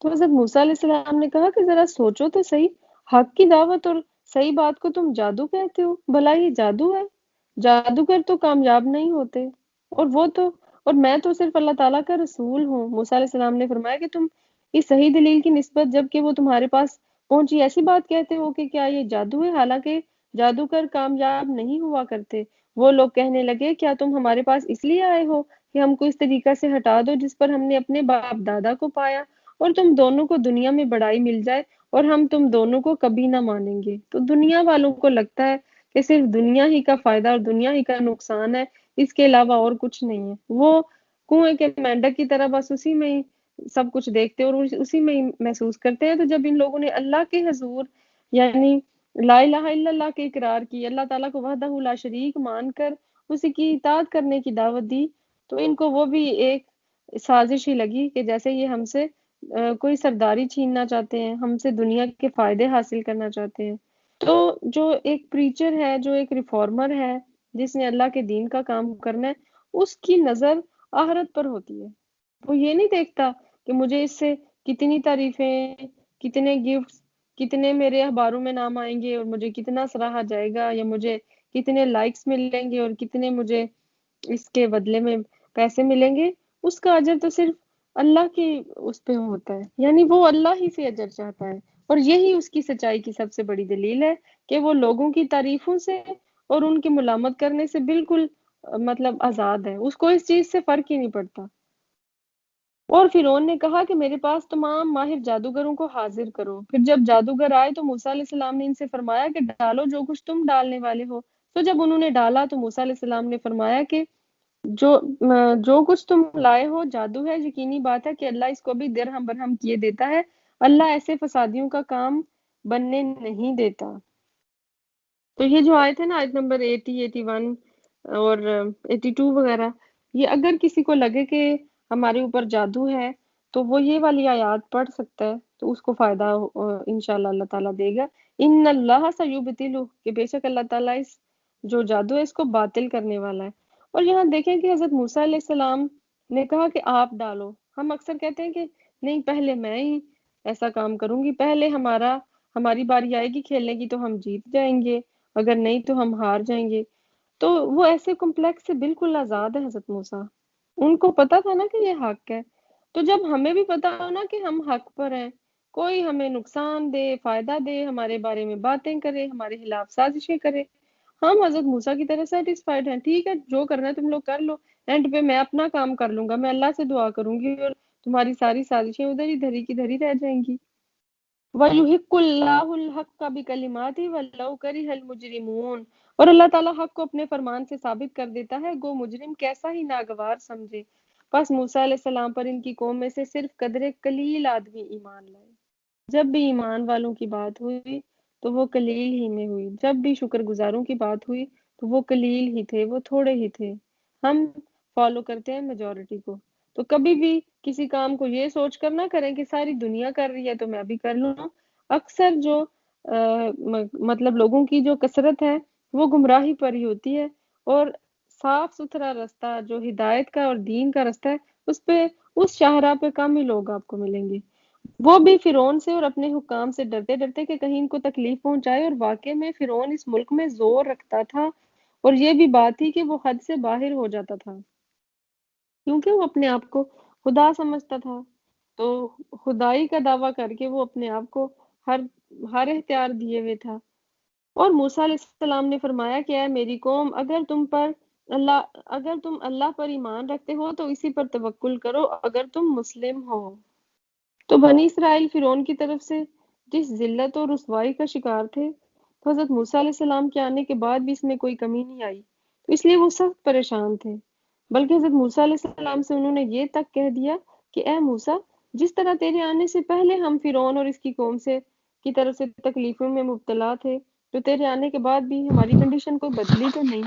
تو حضرت موسیٰ علیہ السلام نے کہا کہ ذرا سوچو تو صحیح، حق کی دعوت اور صحیح بات کو تم جادو کہتے ہو، بھلا یہ جادو ہے؟ جادوگر تو کامیاب نہیں ہوتے، اور میں تو صرف اللہ تعالیٰ کا رسول ہوں۔ موسیٰ علیہ السلام نے فرمایا کہ تم اس صحیح دلیل کی نسبت جب کہ وہ تمہارے پاس پہنچی ایسی بات کہتے ہو کہ کیا یہ جادو ہے، حالانکہ جادوگر کامیاب نہیں ہوا کرتے۔ وہ لوگ کہنے لگے کیا تم ہمارے پاس اس لیے آئے ہو کہ ہم کو اس طریقہ سے ہٹا دو جس پر ہم نے اپنے باپ دادا کو پایا، اور تم دونوں کو دنیا میں بڑائی مل جائے اور ہم تم دونوں کو کبھی نہ مانیں گے۔ تو دنیا والوں کو لگتا ہے کہ صرف دنیا ہی کا فائدہ اور دنیا ہی کا نقصان ہے، اس کے علاوہ اور کچھ نہیں ہے۔ وہ کنویں کے مینڈک کی طرح بس اسی میں ہی سب کچھ دیکھتے اور اسی میں ہی محسوس کرتے ہیں۔ تو جب ان لوگوں نے اللہ کے حضور یعنی لا الہ الا اللہ کے اقرار کی، اللہ تعالیٰ کو وحدہ لا شریک مان کر اسی کی اطاعت کرنے کی دعوت دی، تو ان کو وہ بھی ایک سازش ہی لگی کہ جیسے یہ ہم سے کوئی سرداری چھیننا چاہتے ہیں، ہم سے دنیا کے فائدے حاصل کرنا چاہتے ہیں۔ تو جو ایک پریچر ہے، جو ایک ریفارمر ہے، جس نے اللہ کے دین کا کام کرنا ہے، اس کی نظر آخرت پر ہوتی ہے۔ وہ یہ نہیں دیکھتا کہ مجھے اس سے کتنی تعریفیں، کتنے گفٹس، کتنے میرے اخباروں میں نام آئیں گے اور مجھے کتنا سراہا جائے گا، یا مجھے کتنے لائکس ملیں گے اور کتنے مجھے اس کے بدلے میں پیسے ملیں گے. اس کا اجر تو صرف اللہ کی اس پہ ہوتا ہے، یعنی وہ اللہ ہی سے اجر چاہتا ہے. اور یہی اس کی سچائی کی سب سے بڑی دلیل ہے کہ وہ لوگوں کی تعریفوں سے اور ان کی ملامت کرنے سے بالکل مطلب آزاد ہے. اس کو اس چیز سے فرق ہی نہیں پڑتا. اور فرعون نے کہا کہ میرے پاس تمام ماہر جادوگروں کو حاضر کرو. پھر جب جادوگر آئے تو موسیٰ علیہ السلام نے ان سے فرمایا کہ ڈالو جو کچھ تم ڈالنے والے ہو. تو جب انہوں نے ڈالا تو موسیٰ علیہ السلام نے فرمایا کہ جو کچھ تم لائے ہو جادو ہے. یقینی بات ہے کہ اللہ اس کو بھی درہم برہم کیے دیتا ہے. اللہ ایسے فسادیوں کا کام بننے نہیں دیتا. تو یہ جو آیت ہے نا، آیت نمبر 80، 81 اور 82 وغیرہ، یہ اگر کسی کو لگے کہ ہمارے اوپر جادو ہے تو وہ یہ والی آیات پڑھ سکتا ہے، تو اس کو فائدہ انشاءاللہ اللہ تعالیٰ دے گا. ان اللہ سیبطلہ، کہ بے شک اللہ تعالیٰ اس جو جادو ہے اس کو باطل کرنے والا ہے. اور یہاں دیکھیں کہ حضرت موسیٰ علیہ السلام نے کہا کہ آپ ڈالو. ہم اکثر کہتے ہیں کہ نہیں، پہلے میں ہی ایسا کام کروں گی، پہلے ہماری باری آئے گی کھیلنے کی تو ہم جیت جائیں گے، اگر نہیں تو ہم ہار جائیں گے. تو وہ ایسے کمپلیکس سے بالکل آزاد ہے حضرت موسیٰ. ان کو پتا تھا نا کہ یہ حق ہے. تو جب ہمیں بھی پتا ہو نا کہ ہم حق پر ہیں، کوئی ہمیں نقصان دے، فائدہ دے، ہمارے بارے میں باتیں کرے، ہمارے خلاف سازشیں کرے، ہم حضرت موسیٰ کی طرح سیٹسفائیڈ ہیں. ٹھیک ہے، جو کرنا ہے تم لوگ کر لو، اینڈ پہ میں اپنا کام کر لوں گا، میں اللہ سے دعا کروں گی اور تمہاری ساری سازشیں ادھر ہی دھری کی دھری رہ جائیں گی. وَيُحِقُّ اللَّهُ الْحَقَّ بِكَلِمَاتِهِ وَلَوْ كَرِهَ الْمُجْرِمُونَ. اور اللہ تعالیٰ حق کو اپنے فرمان سے ثابت کر دیتا ہے، گو مجرم کیسا ہی ناگوار سمجھے. پس موسیٰ علیہ السلام پر ان کی قوم میں سے صرف قدر قلیل آدمی ایمان لائے. جب بھی ایمان والوں کی بات ہوئی تو وہ قلیل ہی میں ہوئی، جب بھی شکر گزاروں کی بات ہوئی تو وہ قلیل ہی تھے، وہ تھوڑے ہی تھے. ہم فالو کرتے ہیں میجورٹی کو. تو کبھی بھی کسی کام کو یہ سوچ کر نہ کریں کہ ساری دنیا کر رہی ہے تو میں بھی کر لوں. اکثر جو مطلب لوگوں کی جو کثرت ہے وہ گمراہی پر ہی ہوتی ہے، اور صاف ستھرا رستہ جو ہدایت کا اور دین کا رستہ ہے اس شاہراہ پہ کم ہی لوگ آپ کو ملیں گے. وہ بھی فرعون سے اور اپنے حکام سے ڈرتے ڈرتے کہ کہیں ان کو تکلیف پہنچائے. اور واقع میں فرعون اس ملک میں زور رکھتا تھا، اور یہ بھی بات تھی کہ وہ حد سے باہر ہو جاتا تھا کیونکہ وہ اپنے آپ کو خدا سمجھتا تھا. تو خدائی کا دعویٰ کر کے وہ اپنے آپ کو ہر اختیار دیے ہوئے تھا. اور موسیٰ علیہ السلام نے فرمایا کہ اے میری قوم، اگر تم اللہ پر ایمان رکھتے ہو تو اسی پر توکل کرو اگر تم مسلم ہو. تو بنی اسرائیل فرعون کی طرف سے جس ذلت اور رسوائی کا شکار تھے، تو حضرت موسیٰ علیہ السلام کے آنے کے بعد بھی اس میں کوئی کمی نہیں آئی، تو اس لیے وہ سخت پریشان تھے. بلکہ حضرت موسیٰ علیہ السلام سے انہوں نے یہ تک کہہ دیا کہ اے موسیٰ، جس طرح تیرے آنے سے پہلے ہم فرعون اور اس کی قوم کی طرف سے تکلیفوں میں مبتلا تھے، تو تیرے آنے کے بعد بھی ہماری کنڈیشن کوئی بدلی تو نہیں.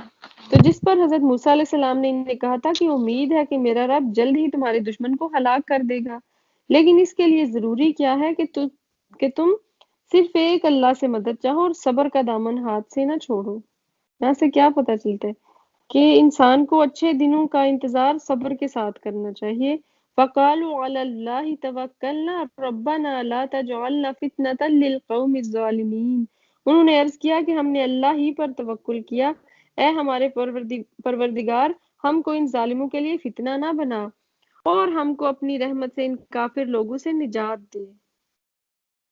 تو جس پر حضرت موسیٰ علیہ السلام نے انہیں کہا تھا کہ امید ہے کہ میرا رب جلد ہی تمہارے دشمن کو ہلاک کر دے گا، لیکن اس کے لیے ضروری کیا ہے کہ تم صرف ایک اللہ سے مدد چاہو اور صبر کا دامن ہاتھ سے نہ چھوڑو. یہاں سے کیا پتہ چلتا ہے کہ انسان کو اچھے دنوں کا انتظار صبر کے ساتھ کرنا چاہیے. فَقَالُوا عَلَى اللَّهِ تَوَكَّلْنَا رَبَّنَا لَا تَجْعَلْنَا فِتْنَةً لِلْقَوْمِ الظَّالِمِينَ. انہوں نے عرض کیا کہ ہم نے اللہ ہی پر توکل کیا، اے ہمارے پروردگار، ہم کو ان ظالموں کے لیے فتنہ نہ بنا، اور ہم کو اپنی رحمت سے ان کافر لوگوں سے نجات دے.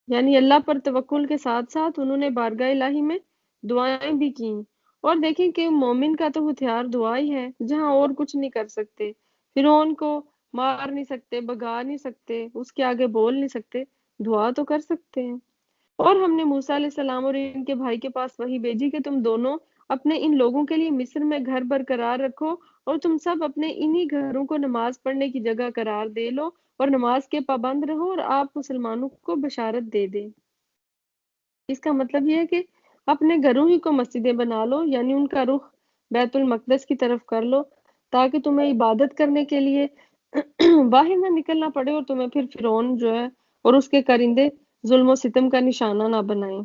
یعنی اللہ پر توکل کے ساتھ ساتھ انہوں نے بارگاہ الہی میں دعائیں بھی کی. اور دیکھیں کہ مومن کا تو ہتھیار دعا ہی ہے، جہاں اور کچھ نہیں کر سکتے. فرعون کو مار نہیں سکتے، بگا نہیں سکتے، اس کے آگے بول نہیں سکتے، دعا تو کر سکتے ہیں. اور ہم نے موسیٰ علیہ السلام اور ان کے بھائی کے پاس وحی بھیجی کہ تم دونوں اپنے ان لوگوں کے لیے مصر میں گھر برقرار رکھو، اور تم سب اپنے انہی گھروں کو نماز پڑھنے کی جگہ قرار دے لو اور نماز کے پابند رہو، اور آپ مسلمانوں کو بشارت دے دیں. اس کا مطلب یہ ہے کہ اپنے گھروں ہی کو مسجدیں بنا لو، یعنی ان کا رخ بیت المقدس کی طرف کر لو، تاکہ تمہیں عبادت کرنے کے لیے باہر نہ نکلنا پڑے اور تمہیں پھر فرعون جو ہے اور اس کے کرندے ظلم و ستم کا نشانہ نہ بنائیں.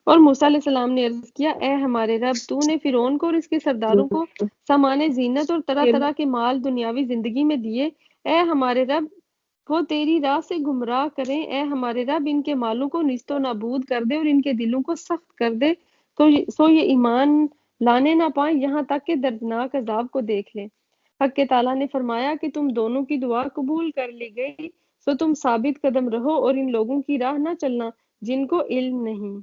اور موسیٰ علیہ السلام نے عرض کیا اے ہمارے رب تو نے فرعون کو اور اس کے سرداروں کو سامان زینت اور طرح طرح کے مال دنیاوی زندگی میں دیے، اے ہمارے رب وہ تیری راہ سے گمراہ کریں، اے ہمارے رب ان کے مالوں کو نیست و نابود کر دے اور ان کے دلوں کو سخت کر دے سو یہ ایمان لانے نہ پائیں یہاں تک کہ دردناک عذاب کو دیکھ لیں۔ حق تعالیٰ نے فرمایا کہ تم دونوں کی دعا قبول کر لی گئی، سو تم ثابت قدم رہو اور ان لوگوں کی راہ نہ چلنا جن کو علم نہیں۔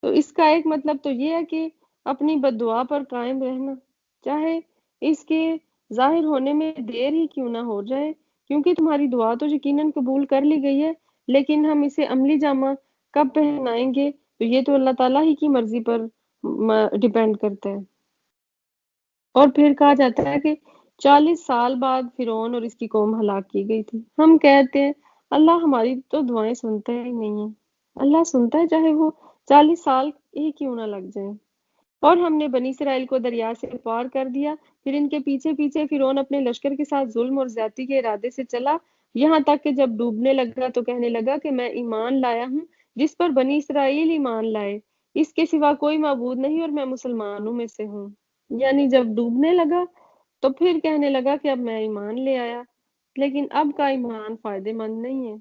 تو اس کا ایک مطلب تو یہ ہے کہ اپنی بد دعا پر قائم رہنا، چاہے اس کے ظاہر ہونے میں دیر ہی کیوں نہ ہو جائے، کیونکہ تمہاری دعا تو یقیناً قبول کر لی گئی ہے، لیکن ہم اسے عملی جامہ کب پہنائیں گے تو یہ تو اللہ تعالیٰ ہی کی مرضی پر ڈیپینڈ کرتا ہے۔ اور پھر کہا جاتا ہے کہ 40 سال بعد فرعون اور اس کی قوم ہلاک کی گئی تھی۔ ہم کہتے ہیں اللہ ہماری تو دعائیں سنتا ہی نہیں ہے، اللہ سنتا ہے چاہے وہ 40 سال ہی کیوں نہ لگ جائیں۔ اور ہم نے بنی اسرائیل کو دریا سے پار کر دیا، پھر ان کے پیچھے پیچھے فرعون اپنے لشکر کے ساتھ ظلم اور زیادتی کے ارادے سے چلا، یہاں تک کہ جب ڈوبنے لگا تو کہنے لگا کہ میں ایمان لایا ہوں جس پر بنی اسرائیل ایمان لائے، اس کے سوا کوئی معبود نہیں اور میں مسلمانوں میں سے ہوں۔ یعنی جب ڈوبنے لگا تو پھر کہنے لگا کہ اب میں ایمان لے آیا، لیکن اب کا ایمان فائدے مند نہیں ہے۔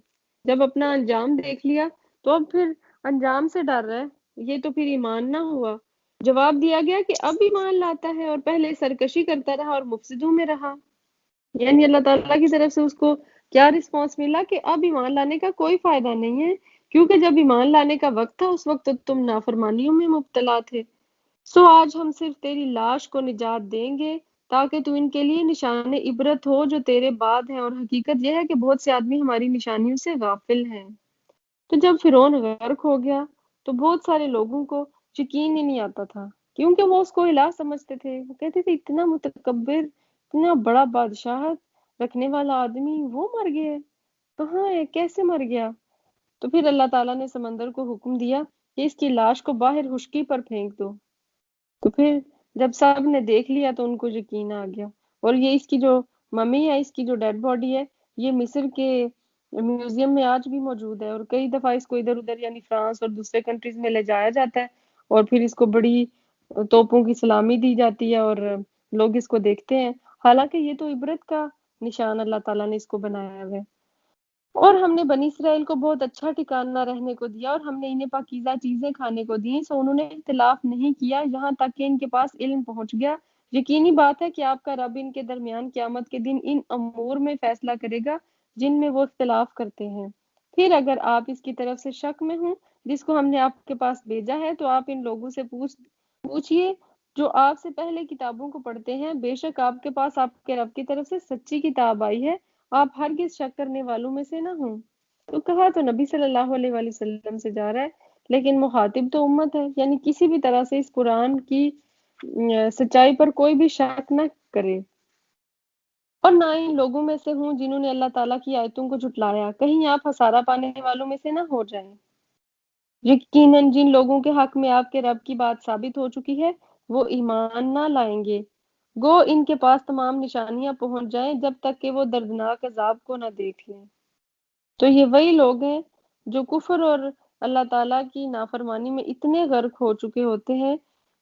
جب اپنا انجام دیکھ لیا تو اب پھر انجام سے ڈر رہا ہے، یہ تو پھر ایمان نہ ہوا۔ جواب دیا گیا کہ اب ایمان لاتا ہے اور پہلے سرکشی کرتا رہا اور مفسدوں میں رہا۔ یعنی اللہ تعالیٰ کی طرف سے اس کو کیا رسپانس ملا کہ اب ایمان لانے کا کوئی فائدہ نہیں ہے، کیونکہ جب ایمان لانے کا وقت تھا اس وقت تو تم نافرمانیوں میں مبتلا تھے۔ سو آج ہم صرف تیری لاش کو نجات دیں گے تاکہ تو ان کے لیے نشان عبرت ہو جو تیرے بعد ہیں، اور حقیقت یہ ہے کہ بہت سے آدمی ہماری نشانیوں سے غافل ہیں۔ تو جب فرعون غرق ہو گیا تو بہت سارے لوگوں کو یقین ہی نہیں آتا تھا، کیونکہ وہ اس کو الہ سمجھتے تھے۔ وہ کہتے تھے اتنا متکبر، اتنا بڑا بادشاہت رکھنے والا آدمی وہ مر گیا، تو ہاں یہ کیسے مر گیا؟ تو پھر اللہ تعالیٰ نے سمندر کو حکم دیا کہ اس کی لاش کو باہر خشکی پر پھینک دو۔ تو پھر جب سب نے دیکھ لیا تو ان کو یقین آ گیا، اور یہ اس کی جو ممی ہے، اس کی جو ڈیڈ باڈی ہے، یہ مصر کے میوزیم میں آج بھی موجود ہے، اور کئی دفعہ اس کو ادھر ادھر یعنی فرانس اور دوسرے کنٹریز میں لے جایا جاتا ہے، اور پھر اس کو بڑی توپوں کی سلامی دی جاتی ہے اور لوگ اس کو دیکھتے ہیں، حالانکہ یہ تو عبرت کا نشان اللہ تعالیٰ نے اس کو بنایا ہوا ہے۔ اور ہم نے بنی اسرائیل کو بہت اچھا ٹھکانہ رہنے کو دیا، اور ہم نے انہیں پاکیزہ چیزیں کھانے کو دیں، سو انہوں نے اختلاف نہیں کیا یہاں تک کہ ان کے پاس علم پہنچ گیا۔ یقینی بات ہے کہ آپ کا رب ان کے درمیان قیامت کے دن ان امور میں فیصلہ کرے گا جن میں وہ اختلاف کرتے ہیں۔ پھر اگر آپ اس کی طرف سے شک میں ہوں جس کو ہم نے آپ کے پاس بھیجا ہے تو آپ ان لوگوں سے پوچھئے جو آپ سے پہلے کتابوں کو پڑھتے ہیں، بے شک آپ کے پاس آپ کے رب کی طرف سے سچی کتاب آئی ہے، آپ ہرگز شک کرنے والوں میں سے نہ ہوں۔ تو کہا تو نبی صلی اللہ علیہ وآلہ وسلم سے جا رہا ہے، لیکن مخاطب تو امت ہے، یعنی کسی بھی طرح سے اس قرآن کی سچائی پر کوئی بھی شک نہ کرے، اور نہ ان لوگوں میں سے ہوں جنہوں نے اللہ تعالیٰ کی آیتوں کو جھٹلایا، کہیں آپ خسارہ پانے والوں میں سے نہ ہو جائیں۔ یقیناً جن لوگوں کے حق میں آپ کے رب کی بات ثابت ہو چکی ہے وہ ایمان نہ لائیں گے، گو ان کے پاس تمام نشانیاں پہنچ جائیں جب تک کہ وہ دردناک عذاب کو نہ دیکھ لیں۔ تو یہ وہی لوگ ہیں جو کفر اور اللہ تعالیٰ کی نافرمانی میں اتنے غرق ہو چکے ہوتے ہیں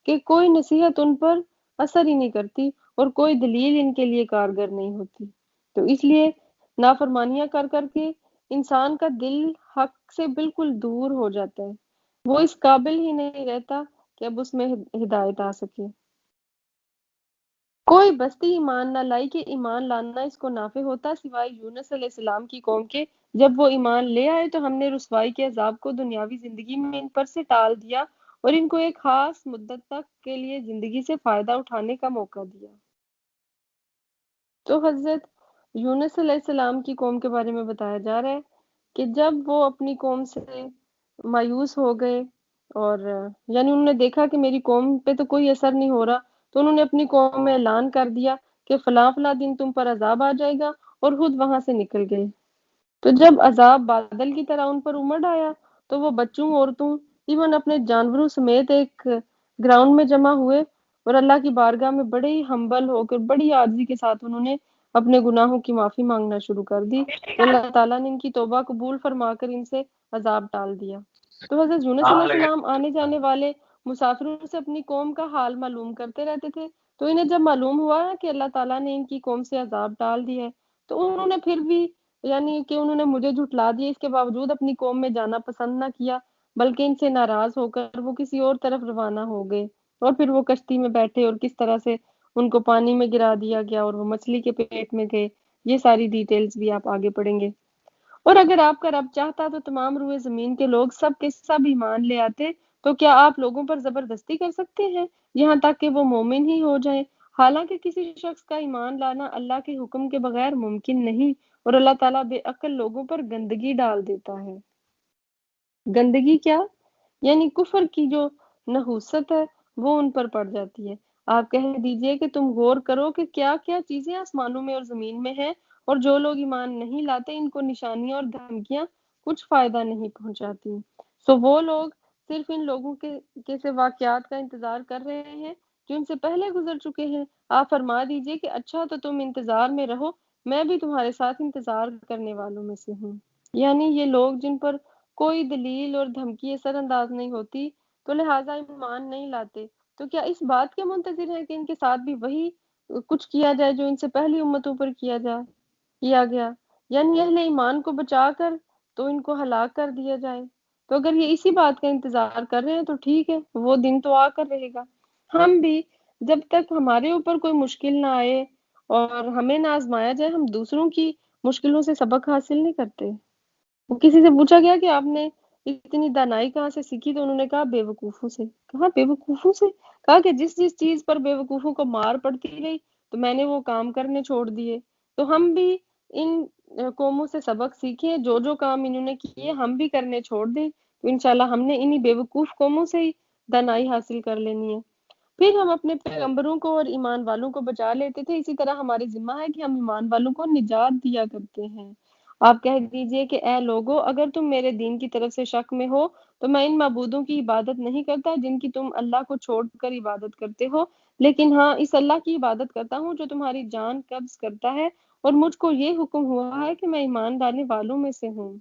کہ کوئی نصیحت ان پر اثر ہی نہیں کرتی اور کوئی دلیل ان کے لیے کارگر نہیں ہوتی۔ تو اس لیے نافرمانیاں کر کر کے انسان کا دل حق سے بالکل دور ہو جاتا ہے، وہ اس قابل ہی نہیں رہتا کہ اب اس میں ہدایت آ سکے۔ کوئی بستی ایمان نہ لائی کہ ایمان لانا اس کو نافع ہوتا سوائے یونس علیہ السلام کی قوم کے، جب وہ ایمان لے آئے تو ہم نے رسوائی کے عذاب کو دنیاوی زندگی میں ان پر سے ٹال دیا اور ان کو ایک خاص مدت تک کے لیے زندگی سے فائدہ اٹھانے کا موقع دیا۔ تو حضرت یونس علیہ السلام کی قوم کے بارے میں بتایا جا رہا ہے کہ جب وہ اپنی قوم سے مایوس ہو گئے اور یعنی انہوں نے دیکھا کہ میری قوم پہ تو کوئی اثر نہیں ہو رہا، تو انہوں نے اپنی قوم میں اعلان کر دیا کہ فلاں فلاں دن تم پر عذاب آ جائے گا، اور خود وہاں سے نکل گئے۔ تو جب عذاب بادل کی طرح ان پر امڑ آیا تو وہ بچوں، عورتوں، ایون اپنے جانوروں سمیت ایک گراؤنڈ میں جمع ہوئے اور اللہ کی بارگاہ میں بڑے ہی ہمبل ہو کر بڑی عاجزی کے ساتھ انہوں نے اپنے گناہوں کی معافی مانگنا شروع کر دی، تو اللہ تعالیٰ نے ان کی توبہ قبول فرما کر ان سے عذاب ٹال دیا۔ تو حضرت یونس علیہ السلام آنے جانے والے مسافروں سے اپنی قوم کا حال معلوم کرتے رہتے تھے، تو انہیں جب معلوم ہوا کہ اللہ تعالیٰ نے ان کی قوم سے عذاب ڈال دیا ہے، تو انہوں نے پھر بھی یعنی کہ انہوں نے مجھے جھٹلا دیا، اس کے باوجود اپنی قوم میں جانا پسند نہ کیا، بلکہ ان سے ناراض ہو کر وہ کسی اور طرف روانہ ہو گئے، اور پھر وہ کشتی میں بیٹھے اور کس طرح سے ان کو پانی میں گرا دیا گیا اور وہ مچھلی کے پیٹ میں گئے، یہ ساری ڈیٹیلز بھی آپ آگے پڑھیں گے۔ اور اگر آپ کا رب چاہتا تو تمام روئے زمین کے لوگ سب کے سب ایمان لے آتے، تو کیا آپ لوگوں پر زبردستی کر سکتے ہیں یہاں تک کہ وہ مومن ہی ہو جائیں؟ حالانکہ کسی شخص کا ایمان لانا اللہ کے حکم کے بغیر ممکن نہیں، اور اللہ تعالیٰ بے عقل لوگوں پر گندگی ڈال دیتا ہے۔ گندگی کیا؟ یعنی کفر کی جو نحوست ہے وہ ان پر پڑ جاتی ہے۔ آپ کہہ دیجئے کہ تم غور کرو کہ کیا کیا چیزیں آسمانوں میں اور زمین میں ہیں، اور جو لوگ ایمان نہیں لاتے ان کو نشانیاں اور دھمکیاں کچھ فائدہ نہیں پہنچاتی۔ سو وہ لوگ صرف ان لوگوں کے سے واقعات کا انتظار کر رہے ہیں جو ان سے پہلے گزر چکے ہیں۔ آپ فرما دیجئے کہ اچھا تو تم انتظار میں رہو، میں بھی تمہارے ساتھ انتظار کرنے والوں میں سے ہوں۔ یعنی یہ لوگ جن پر کوئی دلیل اور دھمکی اثر انداز نہیں ہوتی تو لہٰذا ایمان نہیں لاتے، تو کیا اس بات کے منتظر ہیں کہ ان کے ساتھ بھی وہی کچھ کیا جائے جو ان سے پہلی امتوں پر کیا گیا؟ یعنی اہل ایمان کو بچا کر تو ان کو ہلاک کر دیا جائے۔ تو اگر یہ اسی بات کا انتظار کر رہے ہیں تو ٹھیک ہے، وہ دن تو آ کر رہے گا۔ ہم بھی جب تک ہمارے اوپر کوئی مشکل نہ آئے اور ہمیں نہ آزمایا جائے، ہم دوسروں کی مشکلوں سے سبق حاصل نہیں کرتے۔ وہ کسی سے پوچھا گیا کہ آپ نے اتنی دانائی کہاں سے سیکھی، تو انہوں نے کہا بے وقوفوں سے۔ کہا بے وقوفوں سے؟ کہا کہ جس جس چیز پر بے وقوفوں کو مار پڑتی رہی تو میں نے وہ کام کرنے چھوڑ دیے۔ تو ہم بھی ان قوموں سے سبق سیکھیں، جو جو کام انہوں نے کیے ہم بھی کرنے چھوڑ دیں، تو انشاءاللہ ہم نے انہی بے وقوف قوموں سے ہی دانائی حاصل کر لینی ہے۔ پھر ہم اپنے پیغمبروں کو اور ایمان والوں کو بچا لیتے تھے، اسی طرح ہماری ذمہ ہے کہ ہم ایمان والوں کو نجات دیا کرتے ہیں۔ آپ کہہ دیجئے کہ اے لوگو، اگر تم میرے دین کی طرف سے شک میں ہو تو میں ان معبودوں کی عبادت نہیں کرتا جن کی تم اللہ کو چھوڑ کر عبادت کرتے ہو، لیکن ہاں اس اللہ کی عبادت کرتا ہوں جو تمہاری جان قبض کرتا ہے، اور مجھ کو یہ حکم ہوا ہے کہ میں ایمان لانے والوں میں سے ہوں۔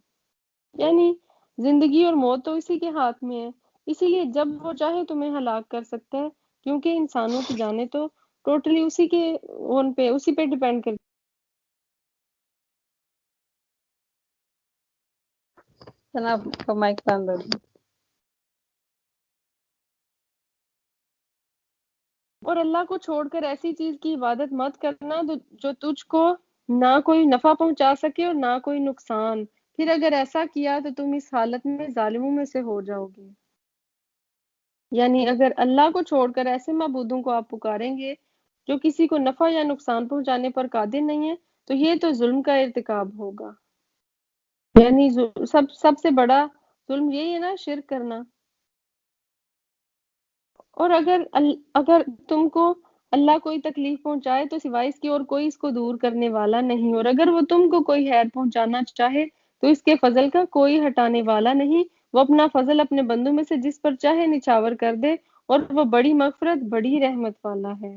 یعنی زندگی اور موت تو اسی کے ہاتھ میں ہے، اسی لیے جب وہ چاہے تمہیں ہلاک کر سکتا ہے، کیونکہ انسانوں کی جانیں تو ٹوٹلی اسی پہ ڈیپینڈ کرتی۔ جناب کا مائک بند ہو گیا۔ اور اللہ کو چھوڑ کر ایسی چیز کی عبادت مت کرنا جو تجھ کو نہ کوئی نفع پہنچا سکے اور نہ کوئی نقصان، پھر اگر ایسا کیا تو تم اس حالت میں ظالموں میں سے ہو جاؤ گے۔ یعنی اگر اللہ کو چھوڑ کر ایسے معبودوں کو آپ پکاریں گے جو کسی کو نفع یا نقصان پہنچانے پر قادر نہیں ہے، تو یہ تو ظلم کا ارتکاب ہوگا۔ یعنی سب سے بڑا ظلم یہی ہے نا، شرک کرنا۔ اور اگر تم کو اللہ کوئی تکلیف پہنچائے تو سوائے اس کی اور کوئی اس کو دور کرنے والا نہیں، اور اگر وہ تم کو کوئی خیر پہنچانا چاہے تو اس کے فضل کا کوئی ہٹانے والا نہیں، وہ اپنا فضل اپنے بندوں میں سے جس پر چاہے نچھاور کر دے، اور وہ بڑی مغفرت بڑی رحمت والا ہے۔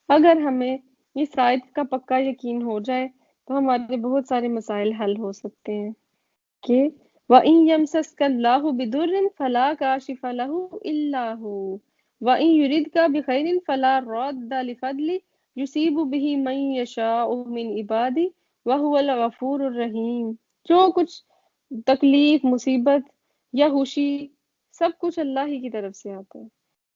اگر ہمیں اس آیت کا پکا یقین ہو جائے تو ہمارے بہت سارے مسائل حل ہو سکتے ہیں کہ وَإِن يَمْسَسْكَ اللَّهُ بِضُرٍّ فَلَا كَاشِفَ لَهُ إِلَّا هُوَ وَإِن يُرِدْكَ بِخَيْرٍ فَلَا رَادَّ لِفَضْلِهِ يُصِيبُ بِهِ مَن يَشَاءُ مِنْ عِبَادِهِ وَهُوَ الْغَفُورُ الرَّحِيمُ۔ جو کچھ تکلیف، مصیبت یا خوشی، سب کچھ اللہ ہی کی طرف سے آتا ہے۔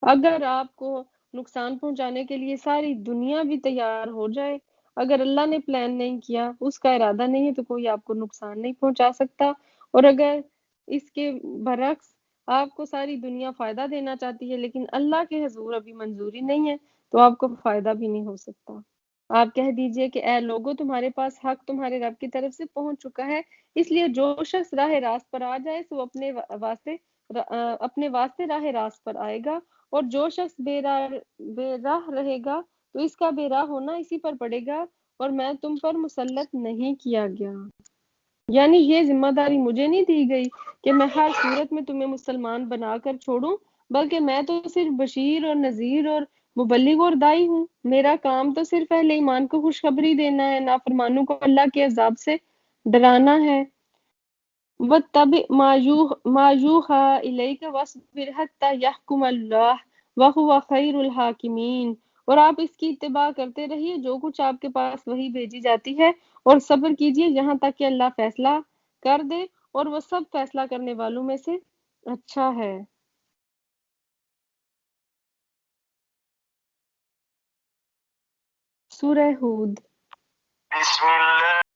اگر آپ کو نقصان پہنچانے کے لیے ساری دنیا بھی تیار ہو جائے، اگر اللہ نے پلان نہیں کیا، اس کا ارادہ نہیں ہے، تو کوئی آپ کو نقصان نہیں پہنچا سکتا، اور اگر اس کے برعکس آپ کو ساری دنیا فائدہ دینا چاہتی ہے لیکن اللہ کے حضور ابھی منظوری نہیں ہے، تو آپ کو فائدہ بھی نہیں ہو سکتا۔ آپ کہہ دیجئے کہ اے لوگو، تمہارے پاس حق تمہارے رب کی طرف سے پہنچ چکا ہے، اس لیے جو شخص راہ راست پر آ جائے سو اپنے واسطے راہ راست پر آئے گا، اور جو شخص بے راہ رہے گا تو اس کا بے راہ ہونا اسی پر پڑے گا، اور میں تم پر مسلط نہیں کیا گیا۔ یعنی یہ ذمہ داری مجھے نہیں دی گئی کہ میں ہر صورت میں تمہیں مسلمان بنا کر چھوڑوں، بلکہ میں تو صرف بشیر اور نذیر اور مبلغ اور دائی ہوں۔ میرا کام تو صرف اہل ایمان کو خوشخبری دینا ہے، نافرمانوں کو اللہ کے عذاب سے ڈرانا ہے۔ واتبع ما یوحی الیک واصبر حتی یحکم اللہ وہو خیر الحاکمین، اور آپ اس کی اتباع کرتے رہیے جو کچھ آپ کے پاس وہی بھیجی جاتی ہے، اور صبر کیجیے یہاں تک کہ اللہ فیصلہ کر دے، اور وہ سب فیصلہ کرنے والوں میں سے اچھا ہے۔ سورہ ہود۔ بسم اللہ